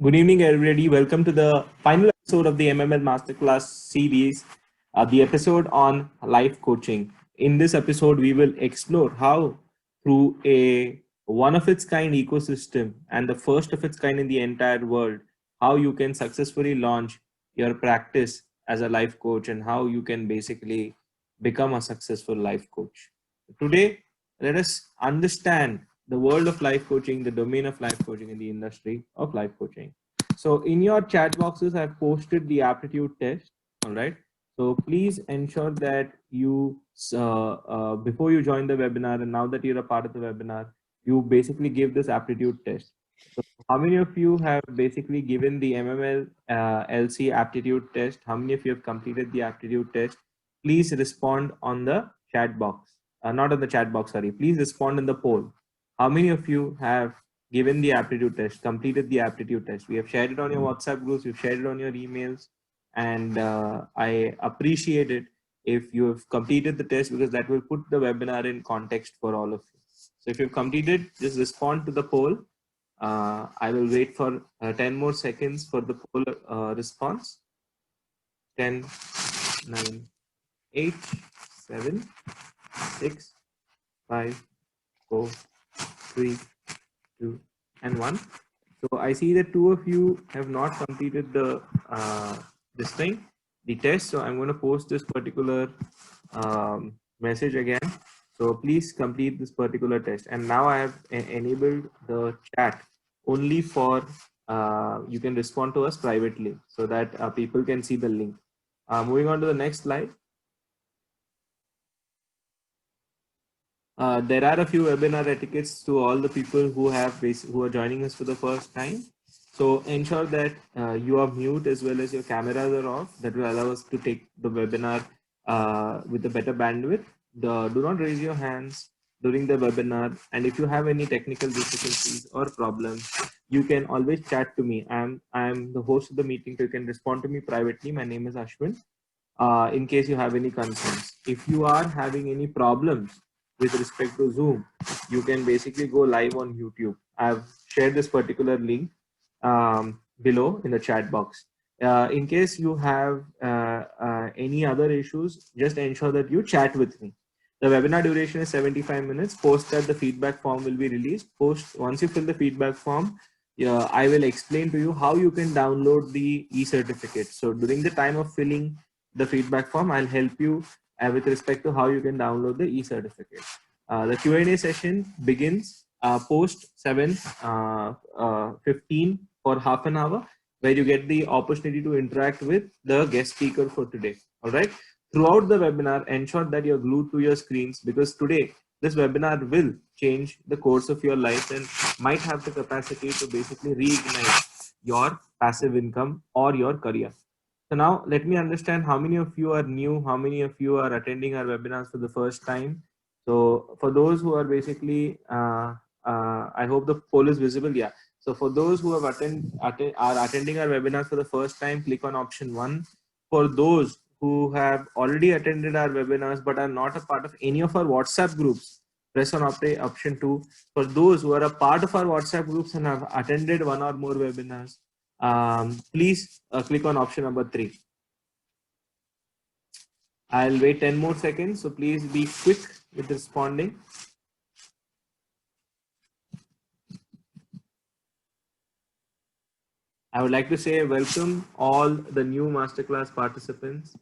Good evening, everybody. Welcome to the final episode of the MML Masterclass series, the episode on life coaching. In this episode, we will explore how, through a one of its kind ecosystem and the first of its kind in the entire world, how you can successfully launch your practice as a life coach and how you can basically become a successful life coach. Today, let us understand the world of life coaching, the domain of life coaching, in the industry of life coaching. So, in your chat boxes, I've posted the aptitude test. All right. So, please ensure that you, before you join the webinar, and now that you're a part of the webinar, you basically give this aptitude test. So, how many of you have basically given the MML LC aptitude test? How many of you have completed the aptitude test? Please respond on the chat box. Not on the chat box, sorry. Please respond in the poll. How many of you have given the aptitude test, completed the aptitude test? We have shared it on your WhatsApp groups, we've shared it on your emails, and I appreciate it if you have completed the test because that will put the webinar in context for all of you. So if you've completed, just respond to the poll. I will wait for 10 more seconds for the poll response. 10, 9, 8, 7, 6, 5, 4, 3, 2, and 1. So I see that two of you have not completed the this thing, the test. So I'm going to post this particular message again. So please complete this particular test. And now I have enabled the chat only for you can respond to us privately so that people can see the link. Moving on to the next slide. There are a few webinar etiquettes to all the people who are joining us for the first time. So ensure that you are mute as well as your cameras are off. That will allow us to take the webinar with a better bandwidth. Do not raise your hands during the webinar. And if you have any technical difficulties or problems, you can always chat to me. I'm the host of the meeting, so you can respond to me privately. My name is Ashwin. In case you have any concerns. If you are having any problems with respect to Zoom, you can basically go live on YouTube. I've shared this particular link below in the chat box. In case you have any other issues, just ensure that you chat with me. The webinar duration is 75 minutes. Post that, the feedback form will be released. Once you fill the feedback form, I will explain to you how you can download the e-certificate. So during the time of filling the feedback form, I'll help you with respect to how you can download the e-certificate. The Q&A session begins post 7:15 for half an hour, where you get the opportunity to interact with the guest speaker for today. All right. Throughout the webinar, ensure that you're glued to your screens because today this webinar will change the course of your life and might have the capacity to basically reignite your passive income or your career. So now let me understand how many of you are new, how many of you are attending our webinars for the first time. So for those who are basically, I hope the poll is visible. Yeah. So for those who have are attending our webinars for the first time, click on option 1. For those who have already attended our webinars but are not a part of any of our WhatsApp groups, press on option 2. For those who are a part of our WhatsApp groups and have attended one or more webinars, please click on option number 3. I'll wait 10 more seconds, so please be quick with responding. I would like to say welcome all the new masterclass participants.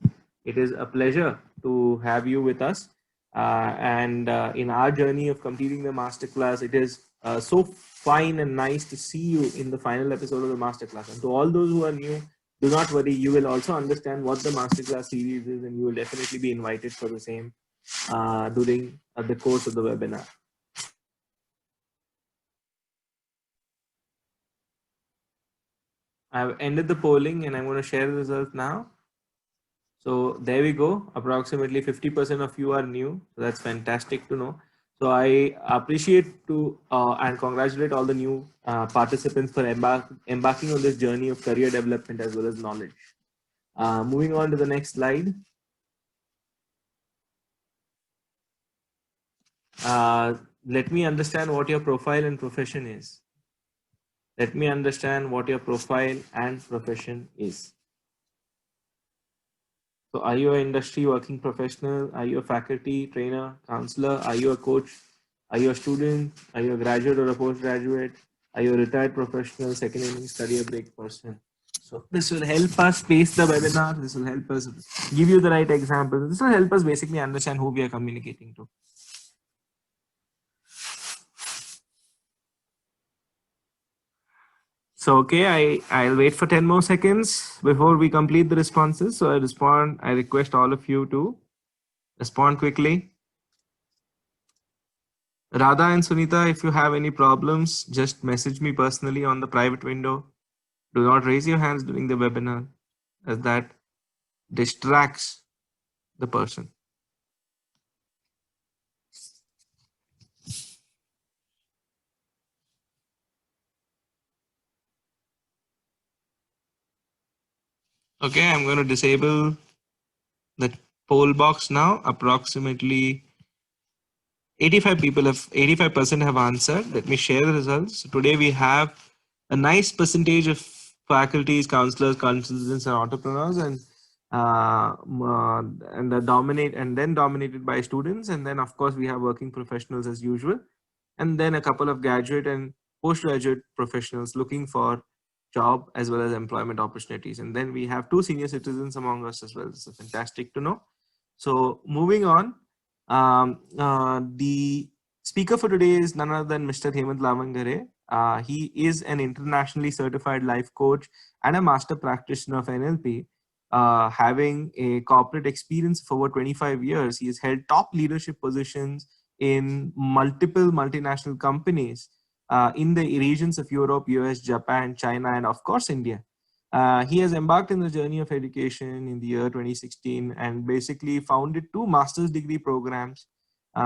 It is a pleasure to have you with us. And in our journey of completing the masterclass, it is so fine and nice to see you in the final episode of the masterclass. And to all those who are new, do not worry, you will also understand what the masterclass series is, and you will definitely be invited for the same during the course of the webinar. I've ended the polling and I'm going to share the results now. So there we go. Approximately 50% of you are new. So that's fantastic to know. So I appreciate to and congratulate all the new participants for embarking on this journey of career development as well as knowledge. Moving on to the next slide. Let me understand what your profile and profession is. Let me understand what your profile and profession is. So are you an industry working professional? Are you a faculty, trainer, counselor? Are you a coach? Are you a student? Are you a graduate or a postgraduate? Are you a retired professional, second inning study or break person? So this will help us pace the webinar. This will help us give you the right examples. This will help us basically understand who we are communicating to. So okay, I'll wait for 10 more seconds before we complete the responses. So I request all of you to respond quickly. Radha and Sunita, if you have any problems, just message me personally on the private window. Do not raise your hands during the webinar, as that distracts the person. Okay, I'm going to disable the poll box now. Approximately 85% have answered. Let me share the results. Today we have a nice percentage of faculties, counselors, consultants, and entrepreneurs, and then dominated by students, and then of course we have working professionals as usual, and then a couple of graduate and postgraduate professionals looking for job as well as employment opportunities, and then we have two senior citizens among us as well. This is fantastic to know. So moving on, the speaker for today is none other than Mr. Hemant Lavangare. He is an internationally certified life coach and a master practitioner of NLP. Having a corporate experience for over 25 years, he has held top leadership positions in multiple multinational companies in the regions of Europe, US, Japan, China, and of course, India. He has embarked in the journey of education in the year 2016 and basically founded two master's degree programs.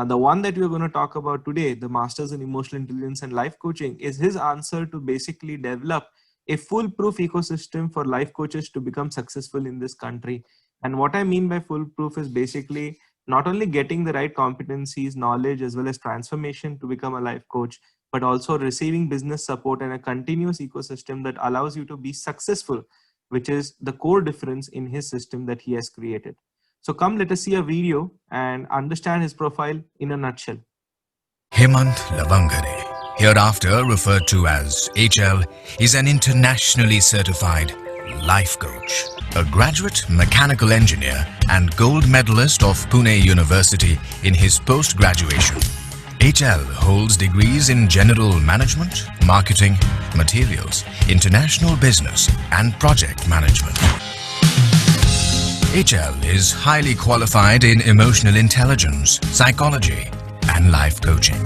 The one that we're going to talk about today, the Masters in Emotional Intelligence and Life Coaching, is his answer to basically develop a foolproof ecosystem for life coaches to become successful in this country. And what I mean by foolproof is basically not only getting the right competencies, knowledge, as well as transformation to become a life coach, but also receiving business support and a continuous ecosystem that allows you to be successful, which is the core difference in his system that he has created. So come, let us see a video and understand his profile in a nutshell. Hemant Lavangare, hereafter referred to as HL, is an internationally certified life coach, a graduate mechanical engineer and gold medalist of Pune University in his post-graduation. HL holds degrees in general management, marketing, materials, international business and project management. HL is highly qualified in emotional intelligence, psychology and life coaching.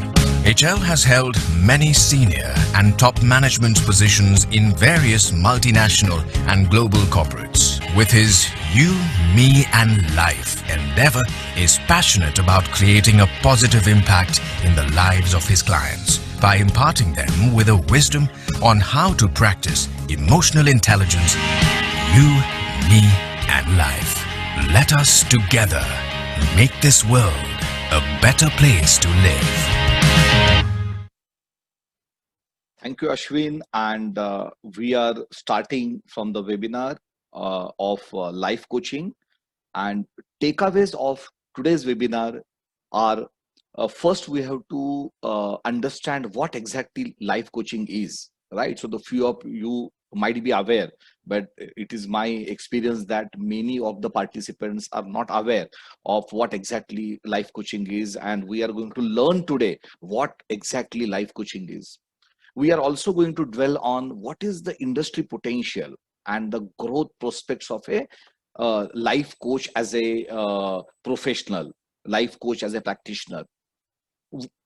HL has held many senior and top management positions in various multinational and global corporates. With his You, Me and Life endeavor, is passionate about creating a positive impact in the lives of his clients by imparting them with a wisdom on how to practice emotional intelligence. You, Me and Life. Let us together make this world a better place to live. Thank you, Ashwin. And we are starting from the webinar of life coaching. And takeaways of today's webinar are first, we have to understand what exactly life coaching is, right? So the few of you might be aware, but it is my experience that many of the participants are not aware of what exactly life coaching is. And we are going to learn today what exactly life coaching is. We are also going to dwell on what is the industry potential and the growth prospects of a life coach as a professional, life coach as a practitioner.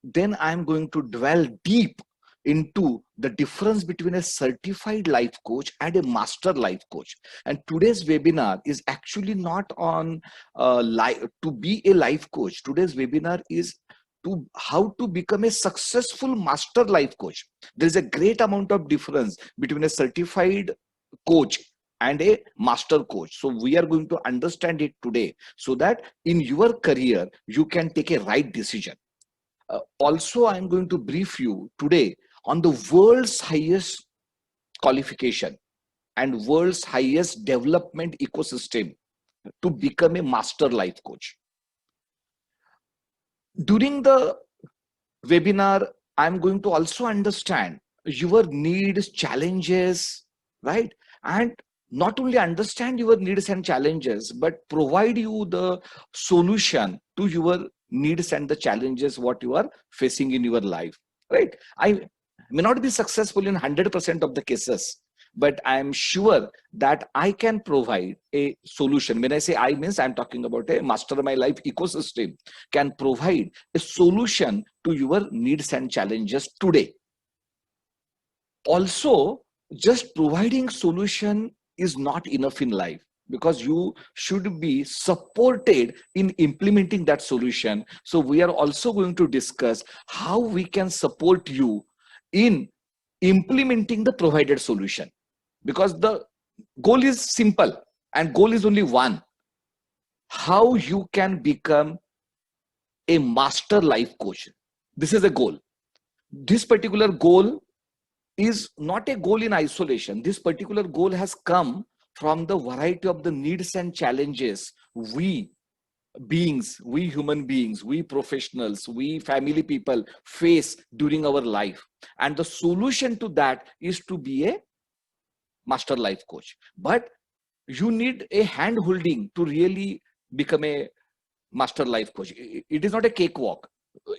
Then I'm going to dwell deep into the difference between a certified life coach and a master life coach. And today's webinar is actually not on to be a life coach. Today's webinar is to how to become a successful master life coach. There's a great amount of difference between a certified coach and a master coach. So we are going to understand it today so that in your career, you can take a right decision. Also, I'm going to brief you today on the world's highest qualification and world's highest development ecosystem to become a master life coach. During the webinar, I'm going to also understand your needs, challenges, right? And not only understand your needs and challenges, but provide you the solution to your needs and the challenges what you are facing in your life, right? I may not be successful in 100% of the cases, but I'm sure that I can provide a solution. When I say I means I'm talking about a master my life ecosystem can provide a solution to your needs and challenges today. Also, just providing solution is not enough in life, because you should be supported in implementing that solution. So we are also going to discuss how we can support you in implementing the provided solution, because the goal is simple and goal is only one: how you can become a master life coach. This is a goal. This particular goal is not a goal in isolation. This particular goal has come from the variety of the needs and challenges we beings, we human beings, we professionals, we family people face during our life. And the solution to that is to be a master life coach. But you need a hand holding to really become a master life coach. It is not a cakewalk.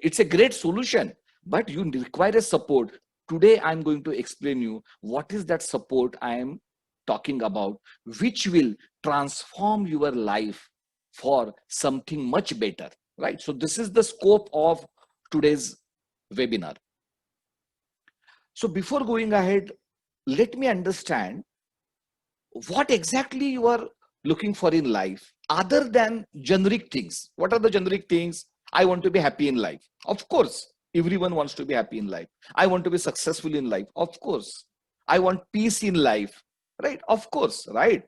It's a great solution, but you require a support. Today, I'm going to explain you what is that support I am talking about, which will transform your life for something much better, right? So this is the scope of today's webinar. So before going ahead, let me understand what exactly you are looking for in life other than generic things. What are the generic things? I want to be happy in life. Of course, everyone wants to be happy in life. I want to be successful in life. Of course. I want peace in life, right? Of course, right?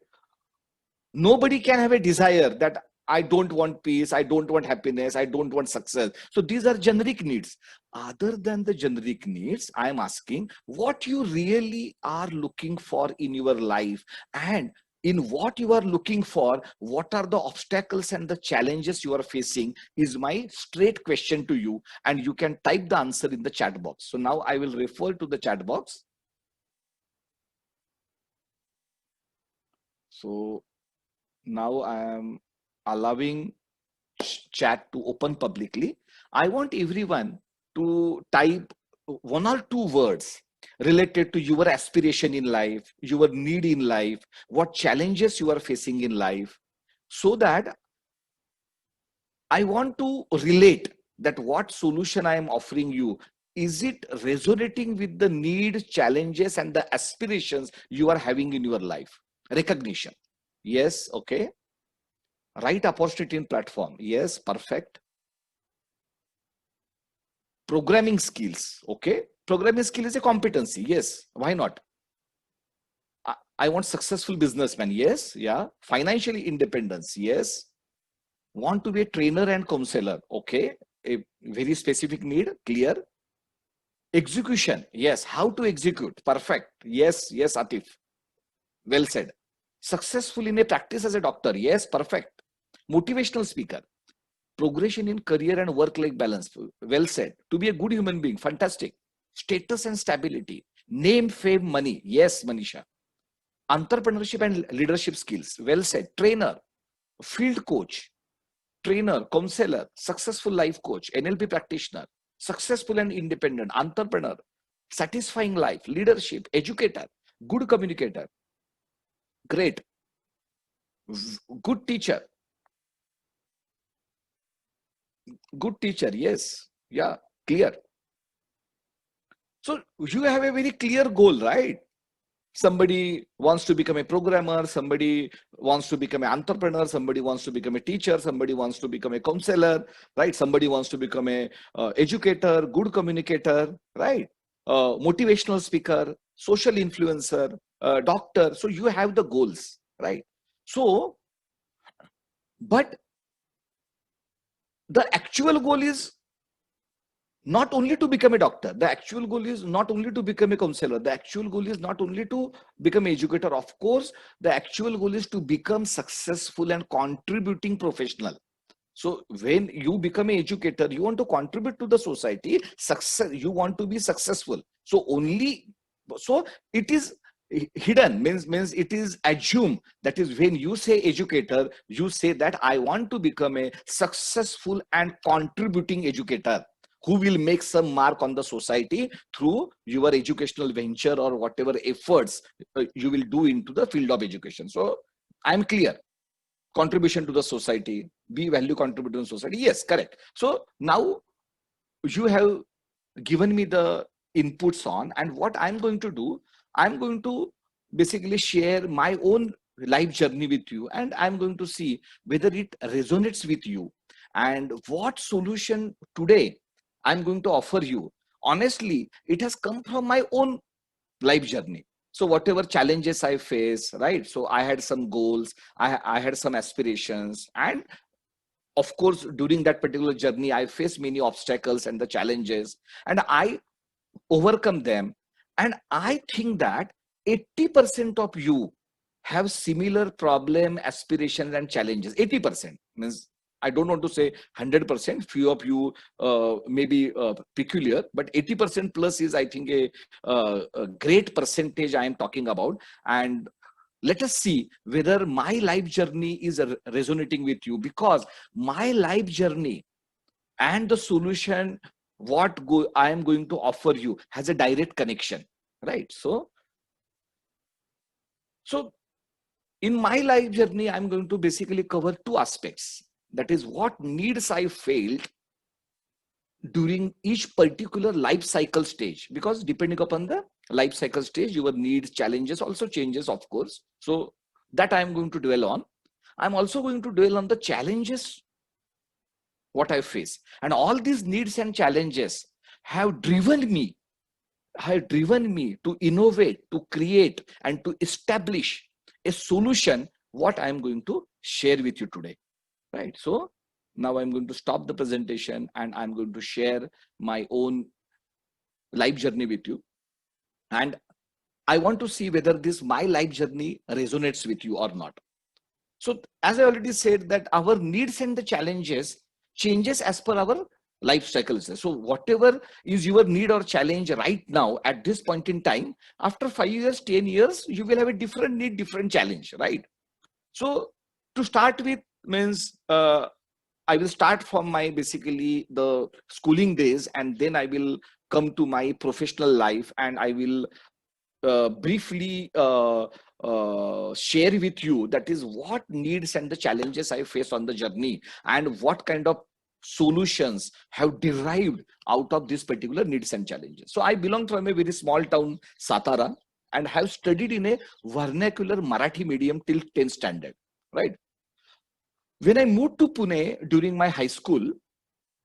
Nobody can have a desire that I don't want peace, I don't want happiness, I don't want success. So these are generic needs. Other than the generic needs, I am asking what you really are looking for in your life, and in what you are looking for, what are the obstacles and the challenges you are facing is my straight question to you, and you can type the answer in the chat box. So now I will refer to the chat box. So now I am allowing chat to open publicly. I want everyone to type one or two words related to your aspiration in life, your need in life, what challenges you are facing in life, so that I want to relate that what solution I am offering you, is it resonating with the need, challenges, and the aspirations you are having in your life? Recognition. Yes, okay. Right opportunity in platform. Yes, perfect. Programming skills. Okay. Programming skill is a competency. Yes. Why not? I want successful businessman. Yes. Yeah. Financially independence. Yes. Want to be a trainer and counselor. Okay. A very specific need. Clear. Execution. Yes. How to execute. Perfect. Yes. Yes, Atif. Well said. Successful in a practice as a doctor. Yes. Perfect. Motivational speaker. Progression in career and work-life balance. Well said. To be a good human being. Fantastic. Status and stability. Name, fame, money. Yes, Manisha. Entrepreneurship and leadership skills. Well said. Trainer. Field coach. Trainer. Counselor. Successful life coach. NLP practitioner. Successful and independent. Entrepreneur. Satisfying life. Leadership. Educator. Good communicator. Great. Good teacher. Good teacher. Yes. Yeah. Clear. So you have a very clear goal, right? Somebody wants to become a programmer, somebody wants to become an entrepreneur, somebody wants to become a teacher, somebody wants to become a counselor, right? Somebody wants to become a educator, good communicator, right? Motivational speaker, social influencer, doctor. So you have the goals, right? So, but the actual goal is not only to become a doctor. The actual goal is not only to become a counselor. The actual goal is not only to become an educator. Of course, the actual goal is to become successful and contributing professional. So when you become an educator, you want to contribute to the society. Success, you want to be successful. So it is hidden, means it is assumed. That is, when you say educator, you say that I want to become a successful and contributing educator who will make some mark on the society through your educational venture or whatever efforts you will do into the field of education. So I'm clear. Contribution to the society, be value contributor to society. Yes, correct. So now you have given me the inputs on, and what I'm going to do, I'm going to basically share my own life journey with you, and I'm going to see whether it resonates with you and what solution today I'm going to offer you. Honestly, it has come from my own life journey. So whatever challenges I face, right? So I had some goals, I had some aspirations, and of course, during that particular journey, I faced many obstacles and the challenges, and I overcome them. And I think that 80% of you have similar problem, aspirations, and challenges. 80% means, I don't want to say 100%. Few of you may be peculiar, but 80% plus is, I think, a great percentage I am talking about. And let us see whether my life journey is resonating with you, because my life journey and the solution I am going to offer you has a direct connection, right? So in my life journey, I'm going to basically cover two aspects. That is, what needs I failed during each particular life cycle stage, because depending upon the life cycle stage, your needs, challenges also changes, of course. So that I'm going to dwell on. I'm also going to dwell on the challenges what I face, and all these needs and challenges have driven me to innovate, to create, and to establish a solution what I'm going to share with you today, right? So now I'm going to stop the presentation and I'm going to share my own life journey with you, and I want to see whether this my life journey resonates with you or not. So as I already said, that our needs and the challenges changes as per our life cycles. So whatever is your need or challenge right now at this point in time, after 5 years, 10 years, you will have a different need, different challenge, right? So to start with, means I will start from my basically the schooling days, and then I will come to my professional life, and I will briefly share with you that is what needs and the challenges I face on the journey, and what kind of solutions have derived out of this particular needs and challenges. So I belong from a very small town, Satara, and have studied in a vernacular Marathi medium till 10th standard, right? When I moved to Pune during my high school,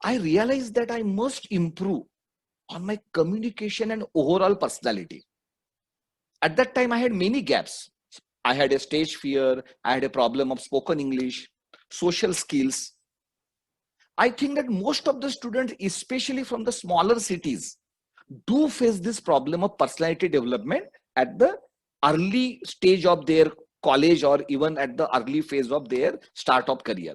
I realized that I must improve on my communication and overall personality. At that time, I had many gaps. I had a stage fear, I had a problem of spoken English, social skills. I think that most of the students, especially from the smaller cities, do face this problem of personality development at the early stage of their college, or even at the early phase of their startup career.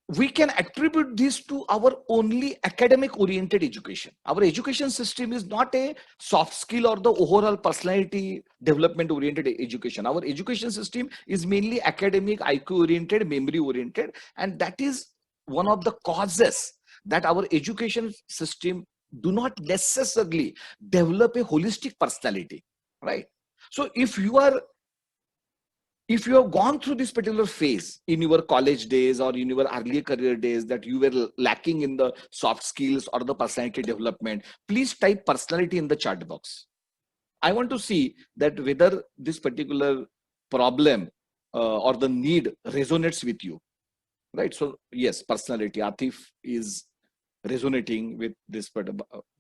We can attribute this to our only academic oriented education. Our education system is not a soft skill or the overall personality development oriented education. Our education system is mainly academic, IQ oriented, memory oriented, and that is one of the causes that our education system do not necessarily develop a holistic personality, right? So if you have gone through this particular phase in your college days or in your early career days, that you were lacking in the soft skills or the personality development, please type personality in the chat box. I want to see that whether this particular problem or the need resonates with you, right? So yes, personality. Atif is resonating with this, but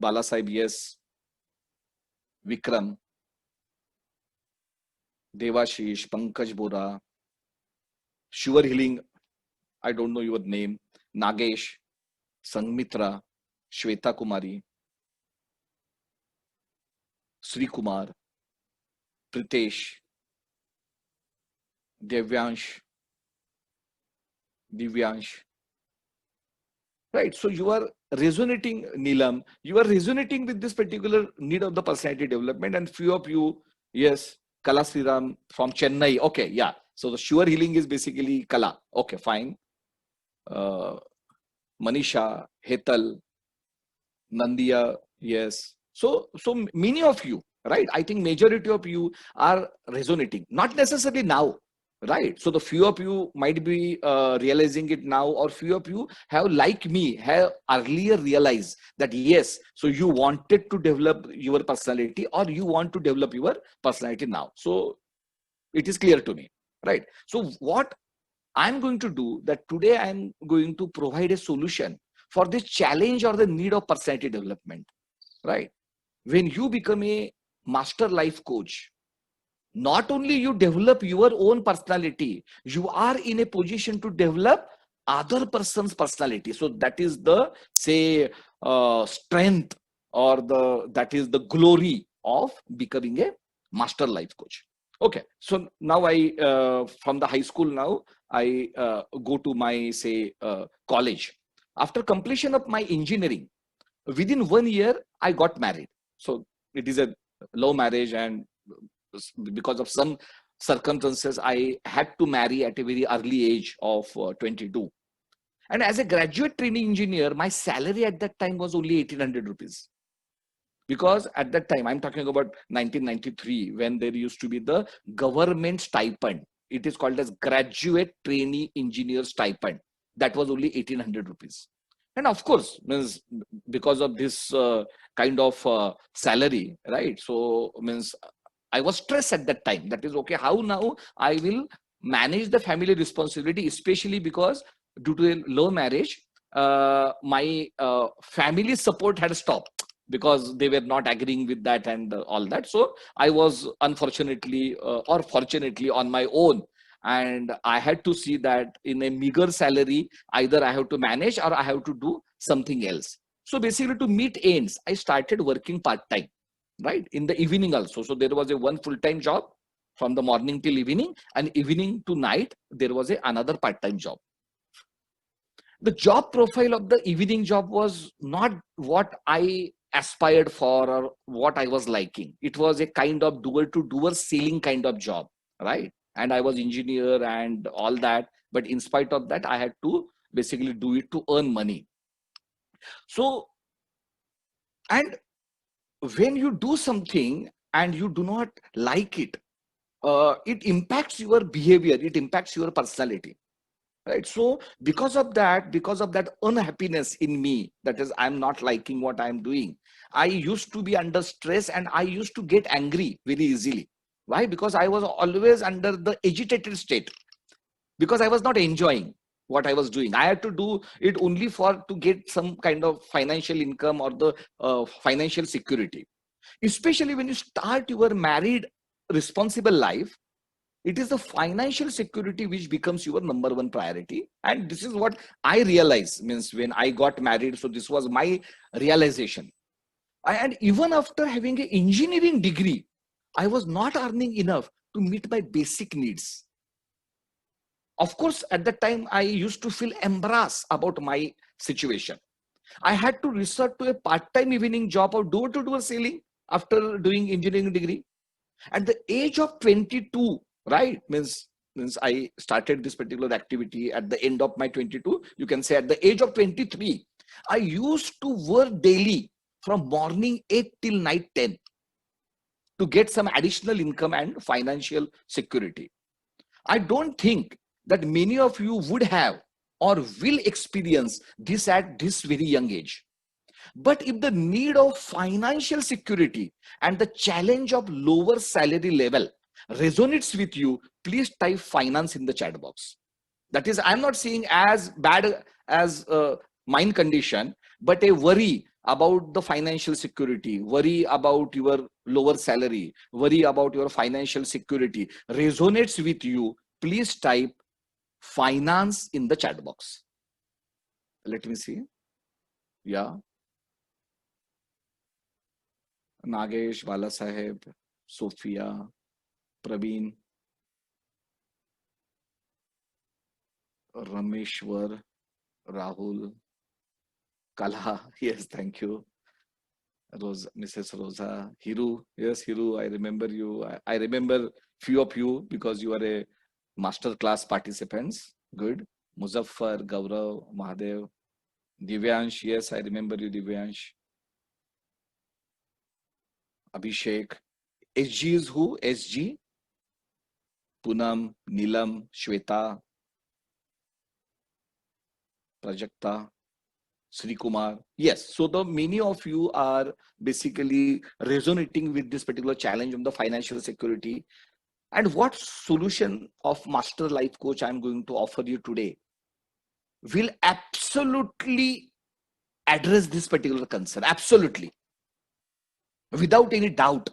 Balasaheb, yes. Vikram, Devashish, Pankaj Bora, Sure Healing, I don't know your name, Nagesh, Sangmitra, Shweta Kumari, Sri Kumar, Pritesh, Devyansh, Divyansh. Right. So you are resonating, Neelam, you are resonating with this particular need of the personality development. And few of you, yes, Kala Sriram from Chennai. Okay, yeah. So the sure healing is basically Kala. Okay, fine. Manisha, Hetal, Nandia, yes. So many of you, right? I think majority of you are resonating, not necessarily now, right? So the few of you might be realizing it now, or few of you have, like me, have earlier realized that yes, so you wanted to develop your personality, or you want to develop your personality now. So it is clear to me, right? So what I'm going to do that today, I'm going to provide a solution for this challenge or the need of personality development, right? When you become a master life coach, not only you develop your own personality, you are in a position to develop other person's personality. So that is the, say, strength, or the, that is the glory of becoming a master life coach. Okay, so now I from the high school, now I go to my, say, college. After completion of my engineering, within 1 year I got married. So it is a low marriage, and because of some circumstances I had to marry at a very early age of 22. And as a graduate training engineer, my salary at that time was only 1800 rupees. Because at that time, I'm talking about 1993, when there used to be the government stipend. It is called as graduate trainee engineer stipend. That was only 1800 rupees. And of course, means because of this kind of salary, right? So means I was stressed at that time. That is okay. How now I will manage the family responsibility, especially because due to a low marriage, my family support had stopped because they were not agreeing with that and all that. So I was unfortunately or fortunately on my own, and I had to see that in a meager salary, either I have to manage or I have to do something else. So basically, to meet ends, I started working part-time, right, in the evening also. So there was a one full-time job from the morning till evening, and evening to night there was another part-time job. The job profile of the evening job was not what I aspired for or what I was liking. It was a kind of doer to doer selling kind of job, right? And I was engineer and all that, but in spite of that, I had to basically do it to earn money. So, and when you do something and you do not like it, it impacts your behavior, it impacts your personality, right? So because of that unhappiness in me, that is, I'm not liking what I'm doing, I used to be under stress and I used to get angry very easily. Why? Because I was always under the agitated state, because I was not enjoying what I was doing. I had to do it only for to get some kind of financial income or the financial security. Especially when you start your married responsible life, it is the financial security which becomes your number one priority. And this is what I realized, means when I got married. So this was my realization. And even after having an engineering degree, I was not earning enough to meet my basic needs. Of course, at that time, I used to feel embarrassed about my situation. I had to resort to a part-time evening job of door-to-door selling after doing engineering degree. At the age of 22, right, means I started this particular activity at the end of my 22. You can say at the age of 23, I used to work daily from morning 8 till night 10 to get some additional income and financial security. I don't think that many of you would have or will experience this at this very young age. But if the need of financial security and the challenge of lower salary level resonates with you, please type finance in the chat box. That is, I'm not saying as bad as mind condition, but a worry about the financial security, worry about your lower salary, worry about your financial security resonates with you, please type finance in the chat box. Let me see. Yeah. Nagesh, Balasaheb, Sophia, Praveen, Rameshwar, Rahul, Kala. Yes, thank you. Rose, Mrs. Rosa, Hiru. Yes, Hiru, I remember you. I remember few of you because you are a master class participants. Good. Muzaffar, Gaurav, Mahadev, Divyansh. Yes, I remember you, Divyansh. Abhishek. SG is who? SG, Punam, Nilam, Shweta, Prajakta, Sri Kumar. Yes, so the many of you are basically resonating with this particular challenge of the financial security. And what solution of Master Life Coach I'm going to offer you today will absolutely address this particular concern. Absolutely. Without any doubt.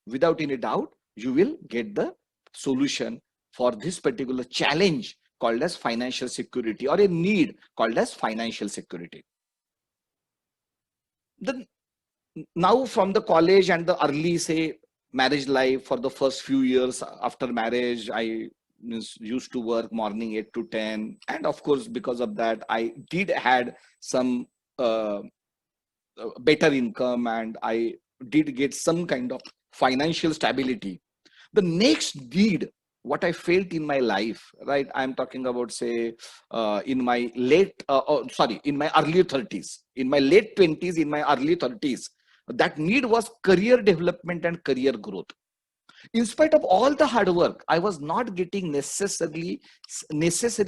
Without any doubt, you will get the solution for this particular challenge called as financial security, or a need called as financial security. Then now from the college and the early, say, marriage life, for the first few years after marriage, I used to work morning 8 to 10, and of course because of that I did had some uh, better income, and I did get some kind of financial stability. The next need what I felt in my life, right, I'm talking about, say, in my in my early 30s, in my late 20s, in my early 30s, that need was career development and career growth. In spite of all the hard work, I was not getting necessary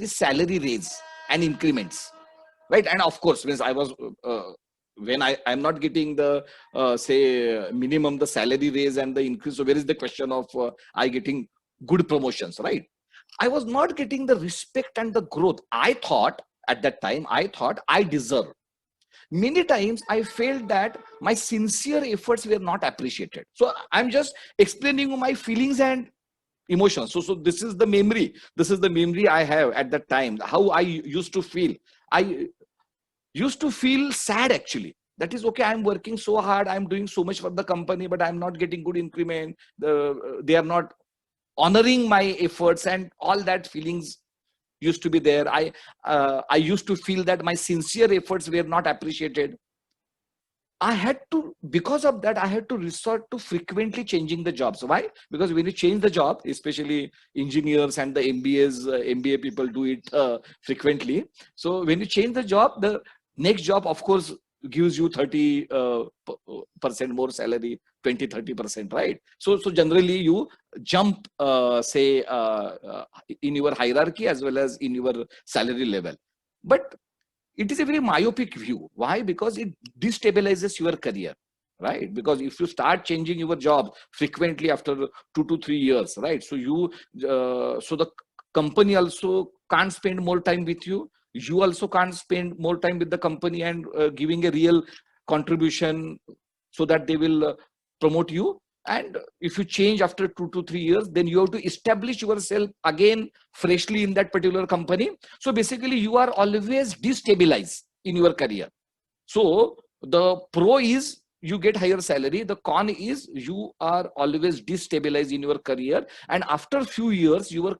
salary raise and increments, right? And of course, when I was when I'm not getting the say minimum the salary raise and the increase, so where is the question of I getting good promotions, right? I was not getting the respect and the growth I thought at that time I thought I deserve. Many times I felt that my sincere efforts were not appreciated. So I'm just explaining my feelings and emotions. So this is the memory, this is the memory I have at that time, how I used to feel. I used to feel sad actually. That is okay, I'm working so hard, I'm doing so much for the company, but I'm not getting good increment. They are not honoring my efforts, and all that feelings used to be there. I used to feel that my sincere efforts were not appreciated. I had to, because of that, I had to resort to frequently changing the jobs. Why? Because when you change the job, especially engineers and the MBAs, MBA people do it frequently. So when you change the job, the next job, of course, gives you 30% more salary, 20-30%, right? So generally you jump, say, in your hierarchy as well as in your salary level. But it is a very myopic view. Why? Because it destabilizes your career, right? Because if you start changing your job frequently after 2 to 3 years, right? So so the company also can't spend more time with you. You also can't spend more time with the company and giving a real contribution so that they will promote you. And if you change after 2 to 3 years, then you have to establish yourself again freshly in that particular company. So basically you are always destabilized in your career. So the pro is you get higher salary, the con is you are always destabilized in your career, and after few years your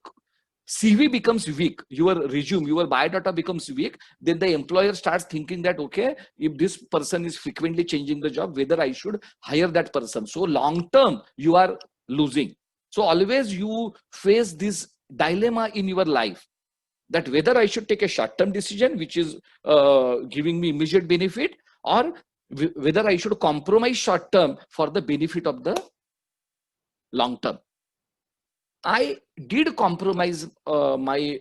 CV becomes weak, your resume, your biodata becomes weak. Then the employer starts thinking that, okay, if this person is frequently changing the job, whether I should hire that person. So long term, you are losing. So always you face this dilemma in your life, that whether I should take a short-term decision, which is giving me immediate benefit, or whether I should compromise short-term for the benefit of the long-term. I did compromise my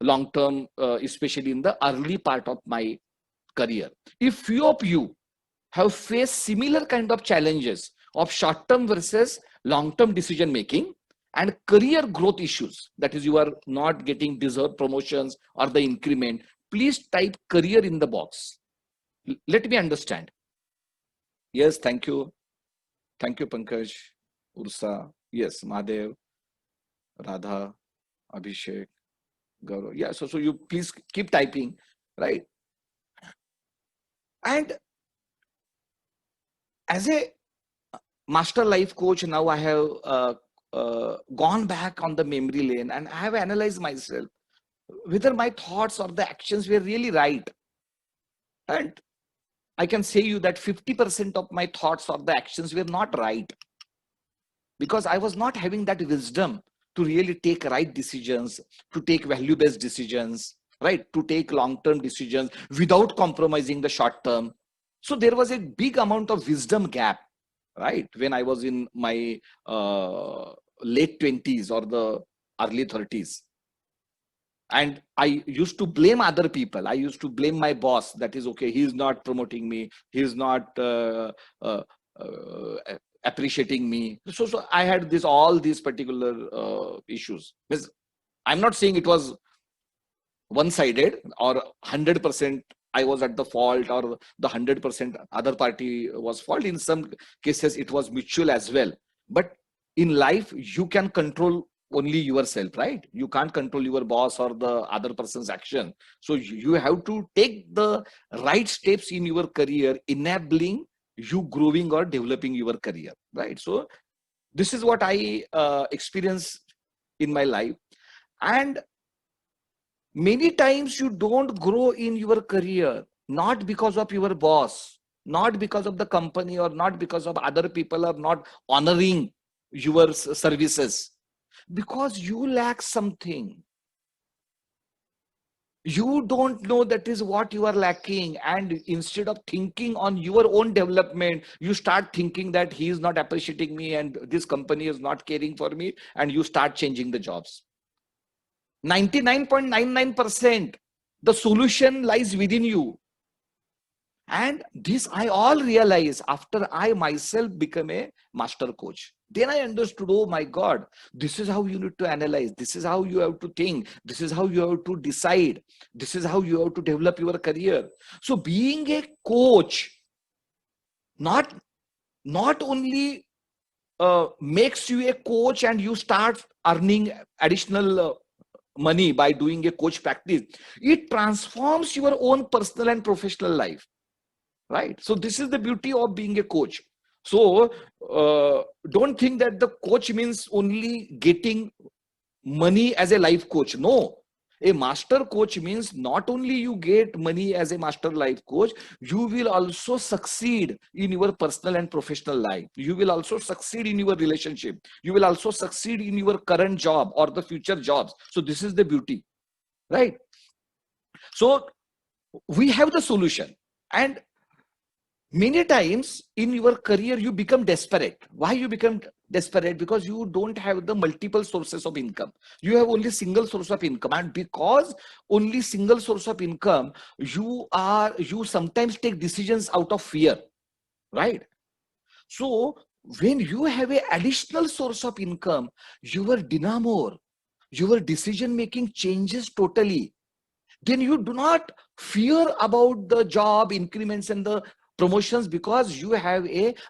long term, especially in the early part of my career. If few of you have faced similar kind of challenges of short term versus long term decision making and career growth issues, that is, you are not getting deserved promotions or the increment, please type career in the box. Let me understand. Yes, thank you. Thank you, Pankaj, Ursa. Yes, Mahadev, Radha, Abhishek, Gaurav. Yeah, so you please keep typing, right? And as a master life coach, now I have gone back on the memory lane and I have analyzed myself whether my thoughts or the actions were really right. And I can say you that 50% of my thoughts or the actions were not right, because I was not having that wisdom to really take right decisions, to take value-based decisions, right? To take long-term decisions without compromising the short-term. So there was a big amount of wisdom gap, right? When I was in my late 20s or the early 30s. And I used to blame other people. I used to blame my boss. That is okay. He is not promoting me. He is not uh, appreciating me. So I had all these particular issues. I'm not saying it was one-sided or 100% I was at the fault or the 100% other party was fault. In some cases, it was mutual as well. But in life, you can control only yourself, right? You can't control your boss or the other person's action. So you have to take the right steps in your career, enabling you growing or developing your career, right? So this is what I experienced in my life. And many times you don't grow in your career, not because of your boss, not because of the company, or not because of other people are not honoring your services, because you lack something. You don't know that is what you are lacking, and instead of thinking on your own development, you start thinking that he is not appreciating me and this company is not caring for me, and you start changing the jobs. 99.99% the solution lies within you. And this I all realize after I myself become a master coach. Then I understood, oh my God, this is how you need to analyze. This is how you have to think. This is how you have to decide. This is how you have to develop your career. So being a coach not only makes you a coach and you start earning additional money by doing a coach practice, it transforms your own personal and professional life, right? So this is the beauty of being a coach. So don't think that the coach means only getting money as a life coach. No, a master coach means not only you get money as a master life coach, you will also succeed in your personal and professional life. You will also succeed in your relationship. You will also succeed in your current job or the future jobs. So this is the beauty, right? So we have the solution. And many times in your career, you become desperate. Why you become desperate? Because you don't have the multiple sources of income. You have only single source of income. And because only single source of income, you sometimes take decisions out of fear, right? So when you have an additional source of income, your dynamo, your decision making changes totally. Then you do not fear about the job increments and the promotions, because you have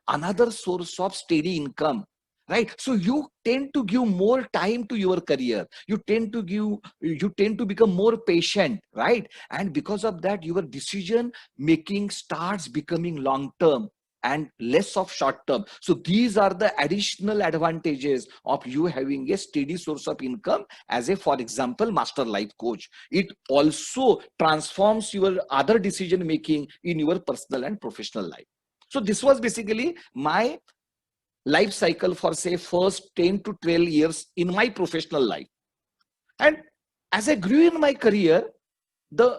another source of steady income, right? So you tend to give more time to your career. You tend to become more patient, right? And because of that, your decision making starts becoming long term and less of short term. So these are the additional advantages of you having a steady source of income as a, for example, master life coach. It also transforms your other decision making in your personal and professional life. So this was basically my life cycle for say first 10 to 12 years in my professional life. And as I grew in my career,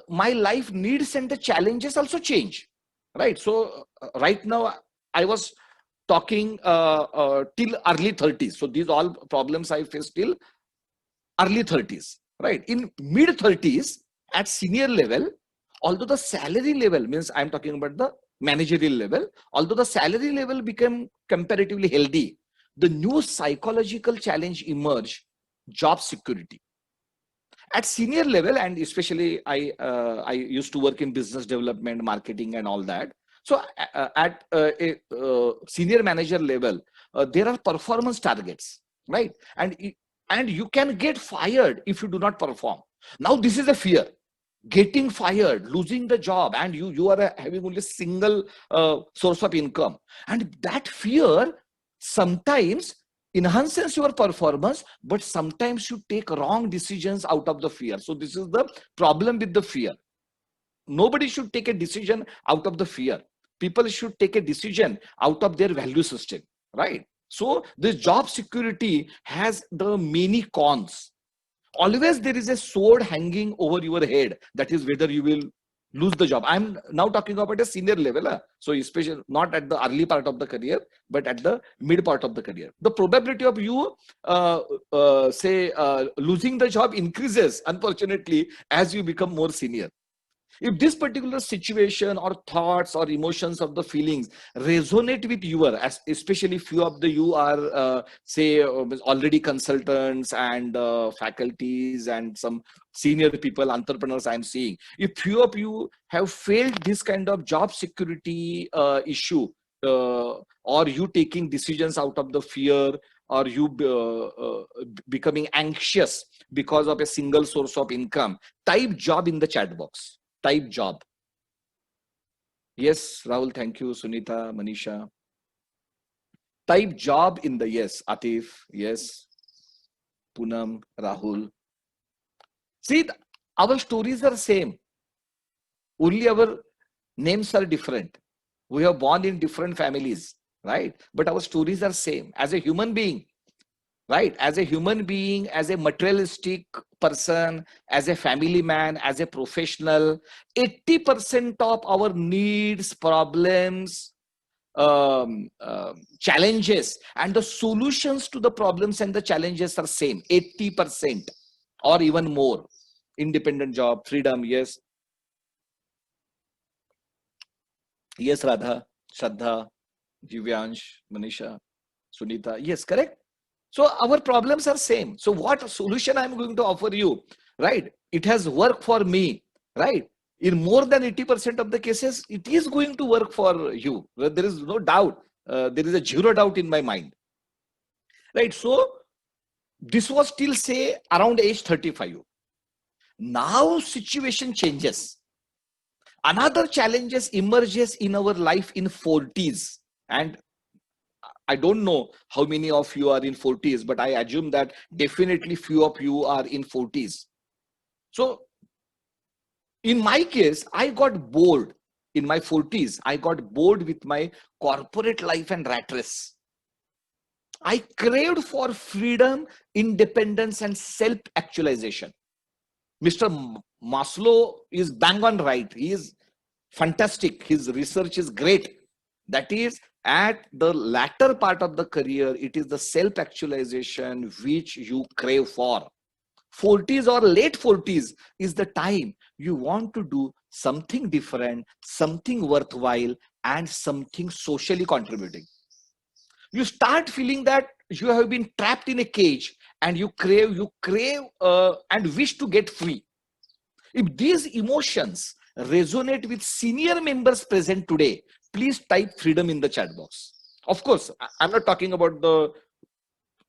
my life needs and the challenges also change. Right. So right now I was talking till early 30s. So these all problems I faced till early 30s. Right. In mid 30s at senior level, although the salary level, means I'm talking about the managerial level, although the salary level became comparatively healthy, the new psychological challenge emerged: job security. At senior level, and especially I used to work in business development, marketing and all that. So at a senior manager level, there are performance targets, right? And you can get fired if you do not perform. Now this is a fear. getting fired, losing the job, and you are having only single source of income, and that fear sometimes enhances your performance, but sometimes you take wrong decisions out of the fear. So this is the problem with the fear. Nobody should take a decision out of the fear. People should take a decision out of their value system, right? So this job security has the many cons. Always there is a sword hanging over your head, that is whether you will lose the job. I'm now talking about a senior level, so especially not at the early part of the career, but at the mid part of the career. The probability of you losing the job increases, unfortunately, as you become more senior. If this particular situation or thoughts or emotions of the feelings resonate with you, especially few of the you are already consultants and faculties and some senior people, entrepreneurs I'm seeing, if few of you have felt this kind of job security issue, or you taking decisions out of the fear, or you becoming anxious because of a single source of income, type job in the chat box. Type job. Yes, Rahul, thank you. Sunita, Manisha. Type job in the yes. Atif, yes. Poonam, Rahul. See, our stories are same. Only our names are different. We are born in different families, right? But our stories are same. As a human being, right? As a human being, as a materialistic person, as a family man, as a professional, 80% of our needs, problems, challenges, and the solutions to the problems and the challenges are same. 80% or even more. Independent job, freedom, yes. Yes, Radha, Shraddha, Divyansh, Manisha, Sunita. Yes, correct. So our problems are same. So what solution I'm going to offer you, right? It has worked for me, right? In more than 80% of the cases, it is going to work for you. There is no doubt. There is a zero doubt in my mind, right? So this was till say around age 35. Now situation changes. Another challenges emerges in our life in 40s, and I don't know how many of you are in 40s, but I assume that definitely few of you are in 40s. So in my case, I got bored in my 40s. I got bored with my corporate life and rat race. I craved for freedom, independence, and self-actualization. Mr. Maslow is bang on right. He is fantastic. His research is great. That is, at the latter part of the career, it is the self-actualization which you crave for. 40s or late 40s is the time you want to do something different, something worthwhile, and something socially contributing. You start feeling that you have been trapped in a cage, and you crave and wish to get free. If these emotions resonate with senior members present today, please type freedom in the chat box. Of course, I'm not talking about the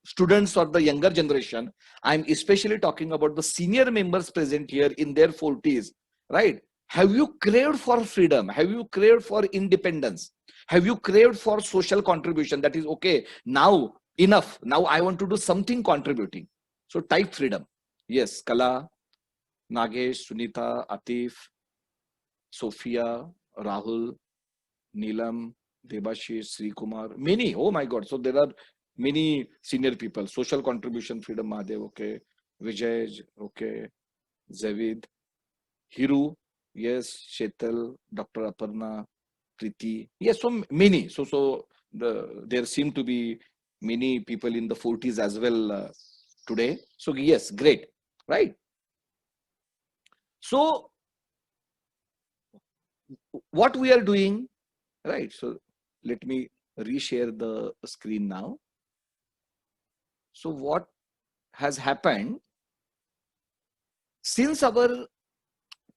students or the younger generation. I'm especially talking about the senior members present here in their 40s, right? Have you craved for freedom? Have you craved for independence? Have you craved for social contribution? That is okay. Now, enough. Now I want to do something contributing. So type freedom. Yes, Kala, Nagesh, Sunita, Atif, Sophia, Rahul, Neelam, Debashish, Sri Kumar, many. Oh my God. So there are many senior people. Social contribution, freedom, Mahadev, okay. Vijay, okay. Zavid, Hiru, yes. Shetal, Dr. Aparna, Priti. Yes, so many. There seem to be many people in the 40s as well today. So yes, great, right? So what we are doing, right? So let me reshare the screen now. So what has happened, since our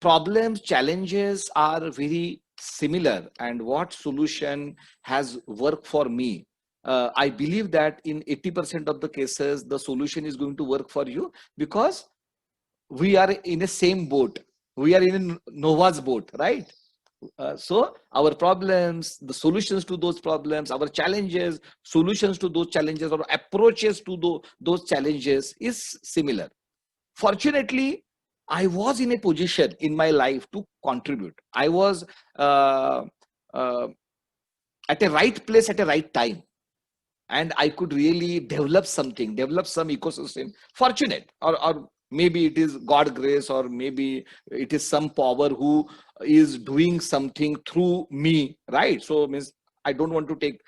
problems, challenges are very similar, and what solution has worked for me, I believe that in 80% of the cases, the solution is going to work for you, because we are in the same boat. We are in Nova's boat, right? So our problems, the solutions to those problems, our challenges, solutions to those challenges, or approaches to those challenges is similar. Fortunately, I was in a position in my life to contribute. I was uh, uh, at a right place at a right time, and I could really develop something, develop some ecosystem. Fortunate, or maybe it is God grace, or maybe it is some power who is doing something through me, right? So means I don't want to take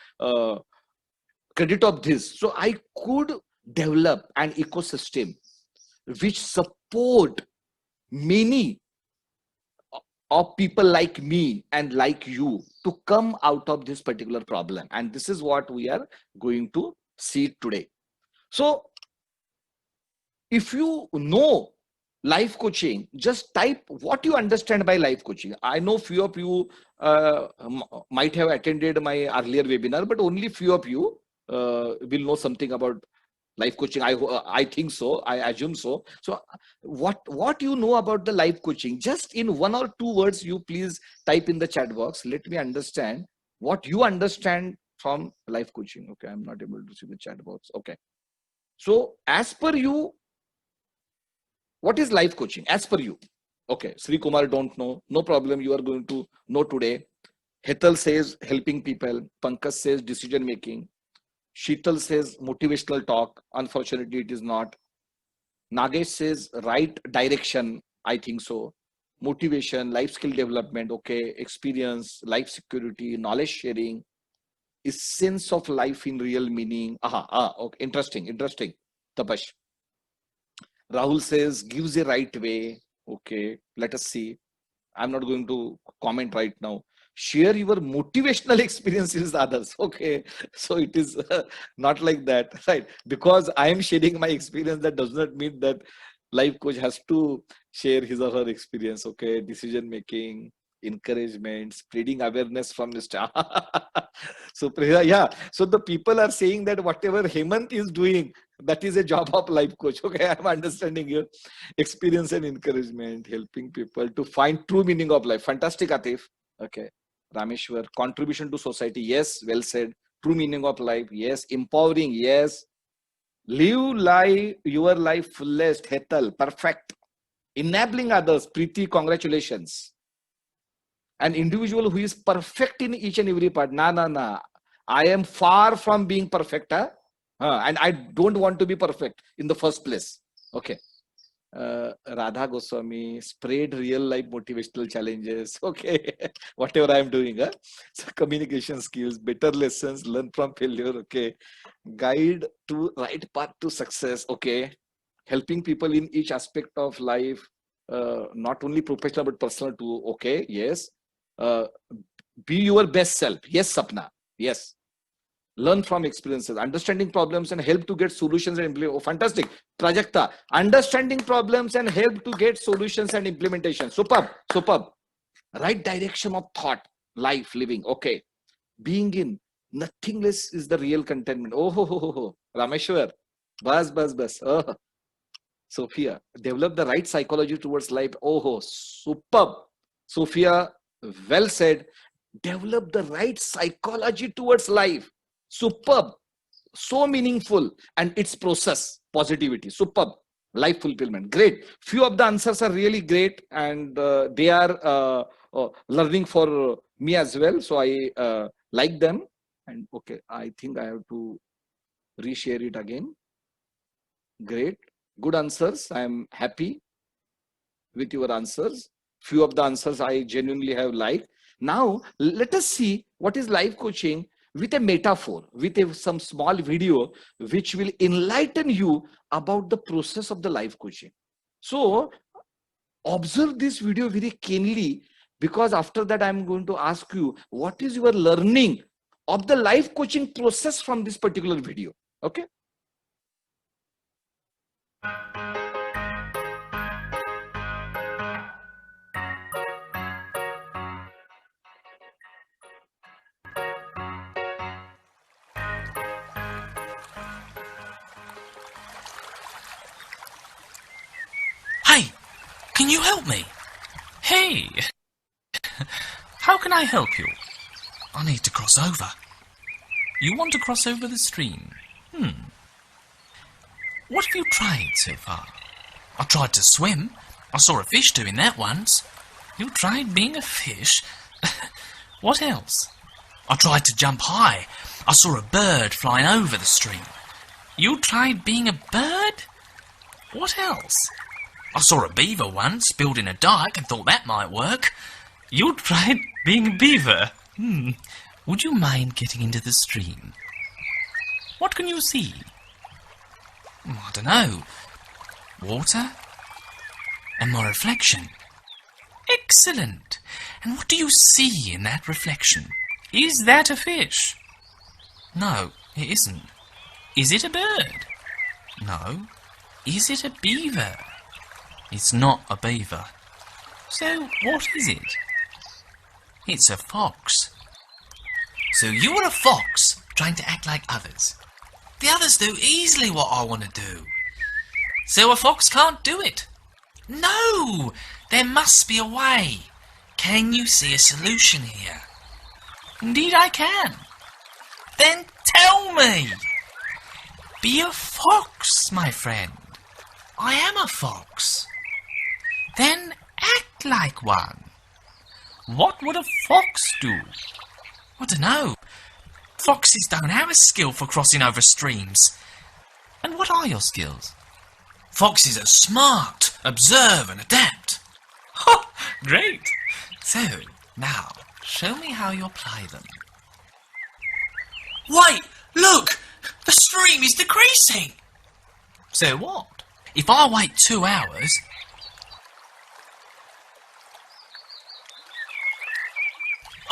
credit of this. So I could develop an ecosystem which support many of people like me and like you to come out of this particular problem. And this is what we are going to see today. So if you know life coaching, just type what you understand by life coaching. I know few of you might have attended my earlier webinar, but only few of you will know something about life coaching. I think so, I assume so. So what you know about the life coaching, just in 1 or 2 words, you please type in the chat box. Let me understand what you understand from life coaching. Okay, I'm not able to see the chat box. Okay, so as per you, what is life coaching as per you? Okay, Sri Kumar don't know, no problem, you are going to know today. Hetal says helping people, Pankaj says decision making, Sheetal says motivational talk. Unfortunately, it is not. Nagesh says right direction. I think so. Motivation, life skill development. Okay. Experience, life security, knowledge sharing, essence of life in real meaning. Okay. Interesting. Tapash. Rahul says gives a right way. Okay. Let us see. I'm not going to comment right now. Share your motivational experiences with others. Okay, so it is not like that, right? Because I am sharing my experience, that does not mean that life coach has to share his or her experience. Okay, decision making, encouragement, spreading awareness from the start. So yeah, so the people are saying that whatever Hemant is doing, that is a job of life coach. Okay, I'm understanding you. Experience and encouragement, helping people to find true meaning of life. Fantastic, Atif. Okay. Rameshwar, contribution to society. Yes, well said. True meaning of life. Yes. Empowering. Yes. Live your life fullest. Hetal. Perfect. Enabling others. Preeti, congratulations. An individual who is perfect in each and every part. Nah. I am far from being perfect. And I don't want to be perfect in the first place. Okay. Radha Goswami, spread real life motivational challenges. Okay, whatever I am doing. So communication skills, better lessons, learn from failure. Okay, guide to right path to success. Okay, helping people in each aspect of life, not only professional but personal too. Okay, yes. Be your best self. Yes, Sapna. Yes. Learn from experiences, understanding problems and help to get solutions and implement. Oh, fantastic. Prajakta, understanding problems and help to get solutions and implementation. Superb. Right direction of thought, life, living. Okay. Being in nothing less is the real contentment. Oh. Rameshwar. Bas. Oh. Sophia, develop the right psychology towards life. Oh, superb. Sophia, well said. Develop the right psychology towards life. Superb, so meaningful, and its process, positivity. Superb, life fulfillment. Great. Few of the answers are really great, and they are learning for me as well. So I like them. And okay, I think I have to reshare it again. Great, good answers. I am happy with your answers. Few of the answers I genuinely have liked. Now let us see what is life coaching with a metaphor, with some small video which will enlighten you about the process of the life coaching. So observe this video very keenly, because after that I'm going to ask you what is your learning of the life coaching process from this particular video. Okay. Hey, can you help me? Hey, how can I help you? I need to cross over. You want to cross over the stream? What have you tried so far? I tried to swim. I saw a fish doing that once. You tried being a fish? What else? I tried to jump high. I saw a bird flying over the stream. You tried being a bird? What else? I saw a beaver once building a dike and thought that might work. You tried being a beaver? Would you mind getting into the stream? What can you see? I don't know. Water? And my reflection. Excellent. And what do you see in that reflection? Is that a fish? No, it isn't. Is it a bird? No. Is it a beaver? It's not a beaver. So what is it? It's a fox. So you're a fox trying to act like others. The others do easily what I want to do. So a fox can't do it. No! There must be a way. Can you see a solution here? Indeed I can. Then tell me. Be a fox, my friend. I am a fox. Then act like one. What would a fox do? I don't know. Foxes don't have a skill for crossing over streams. And what are your skills? Foxes are smart, observe and adapt. Ha! Great. So, now, show me how you apply them. Wait! Look! The stream is decreasing! So what? If I wait 2 hours...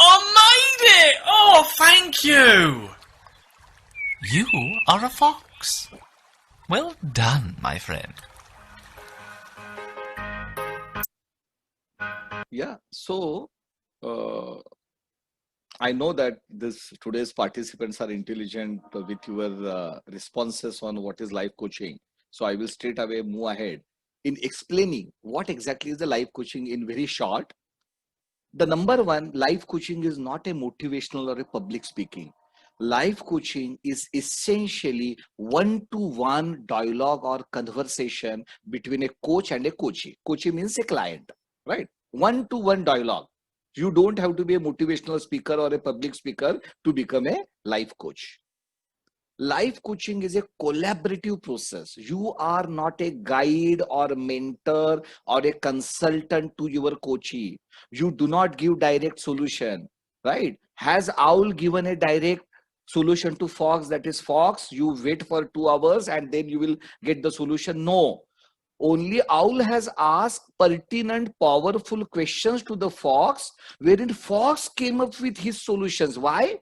I made it! Oh, thank you! You are a fox. Well done, my friend. Yeah, so I know that today's participants are intelligent with your responses on what is life coaching. So I will straight away move ahead in explaining what exactly is the life coaching in very short. The number one, life coaching is not a motivational or a public speaking. Life coaching is essentially one-to-one dialogue or conversation between a coach and a coachee. Coachee means a client, right? One-to-one dialogue. You don't have to be a motivational speaker or a public speaker to become a life coach. Life coaching is a collaborative process. You are not a guide or a mentor or a consultant to your coachee. You do not give direct solution, right? Has owl given a direct solution to fox? That is fox, you wait for 2 hours and then you will get the solution? No. Only owl has asked pertinent, powerful questions to the fox, wherein fox came up with his solutions. Why?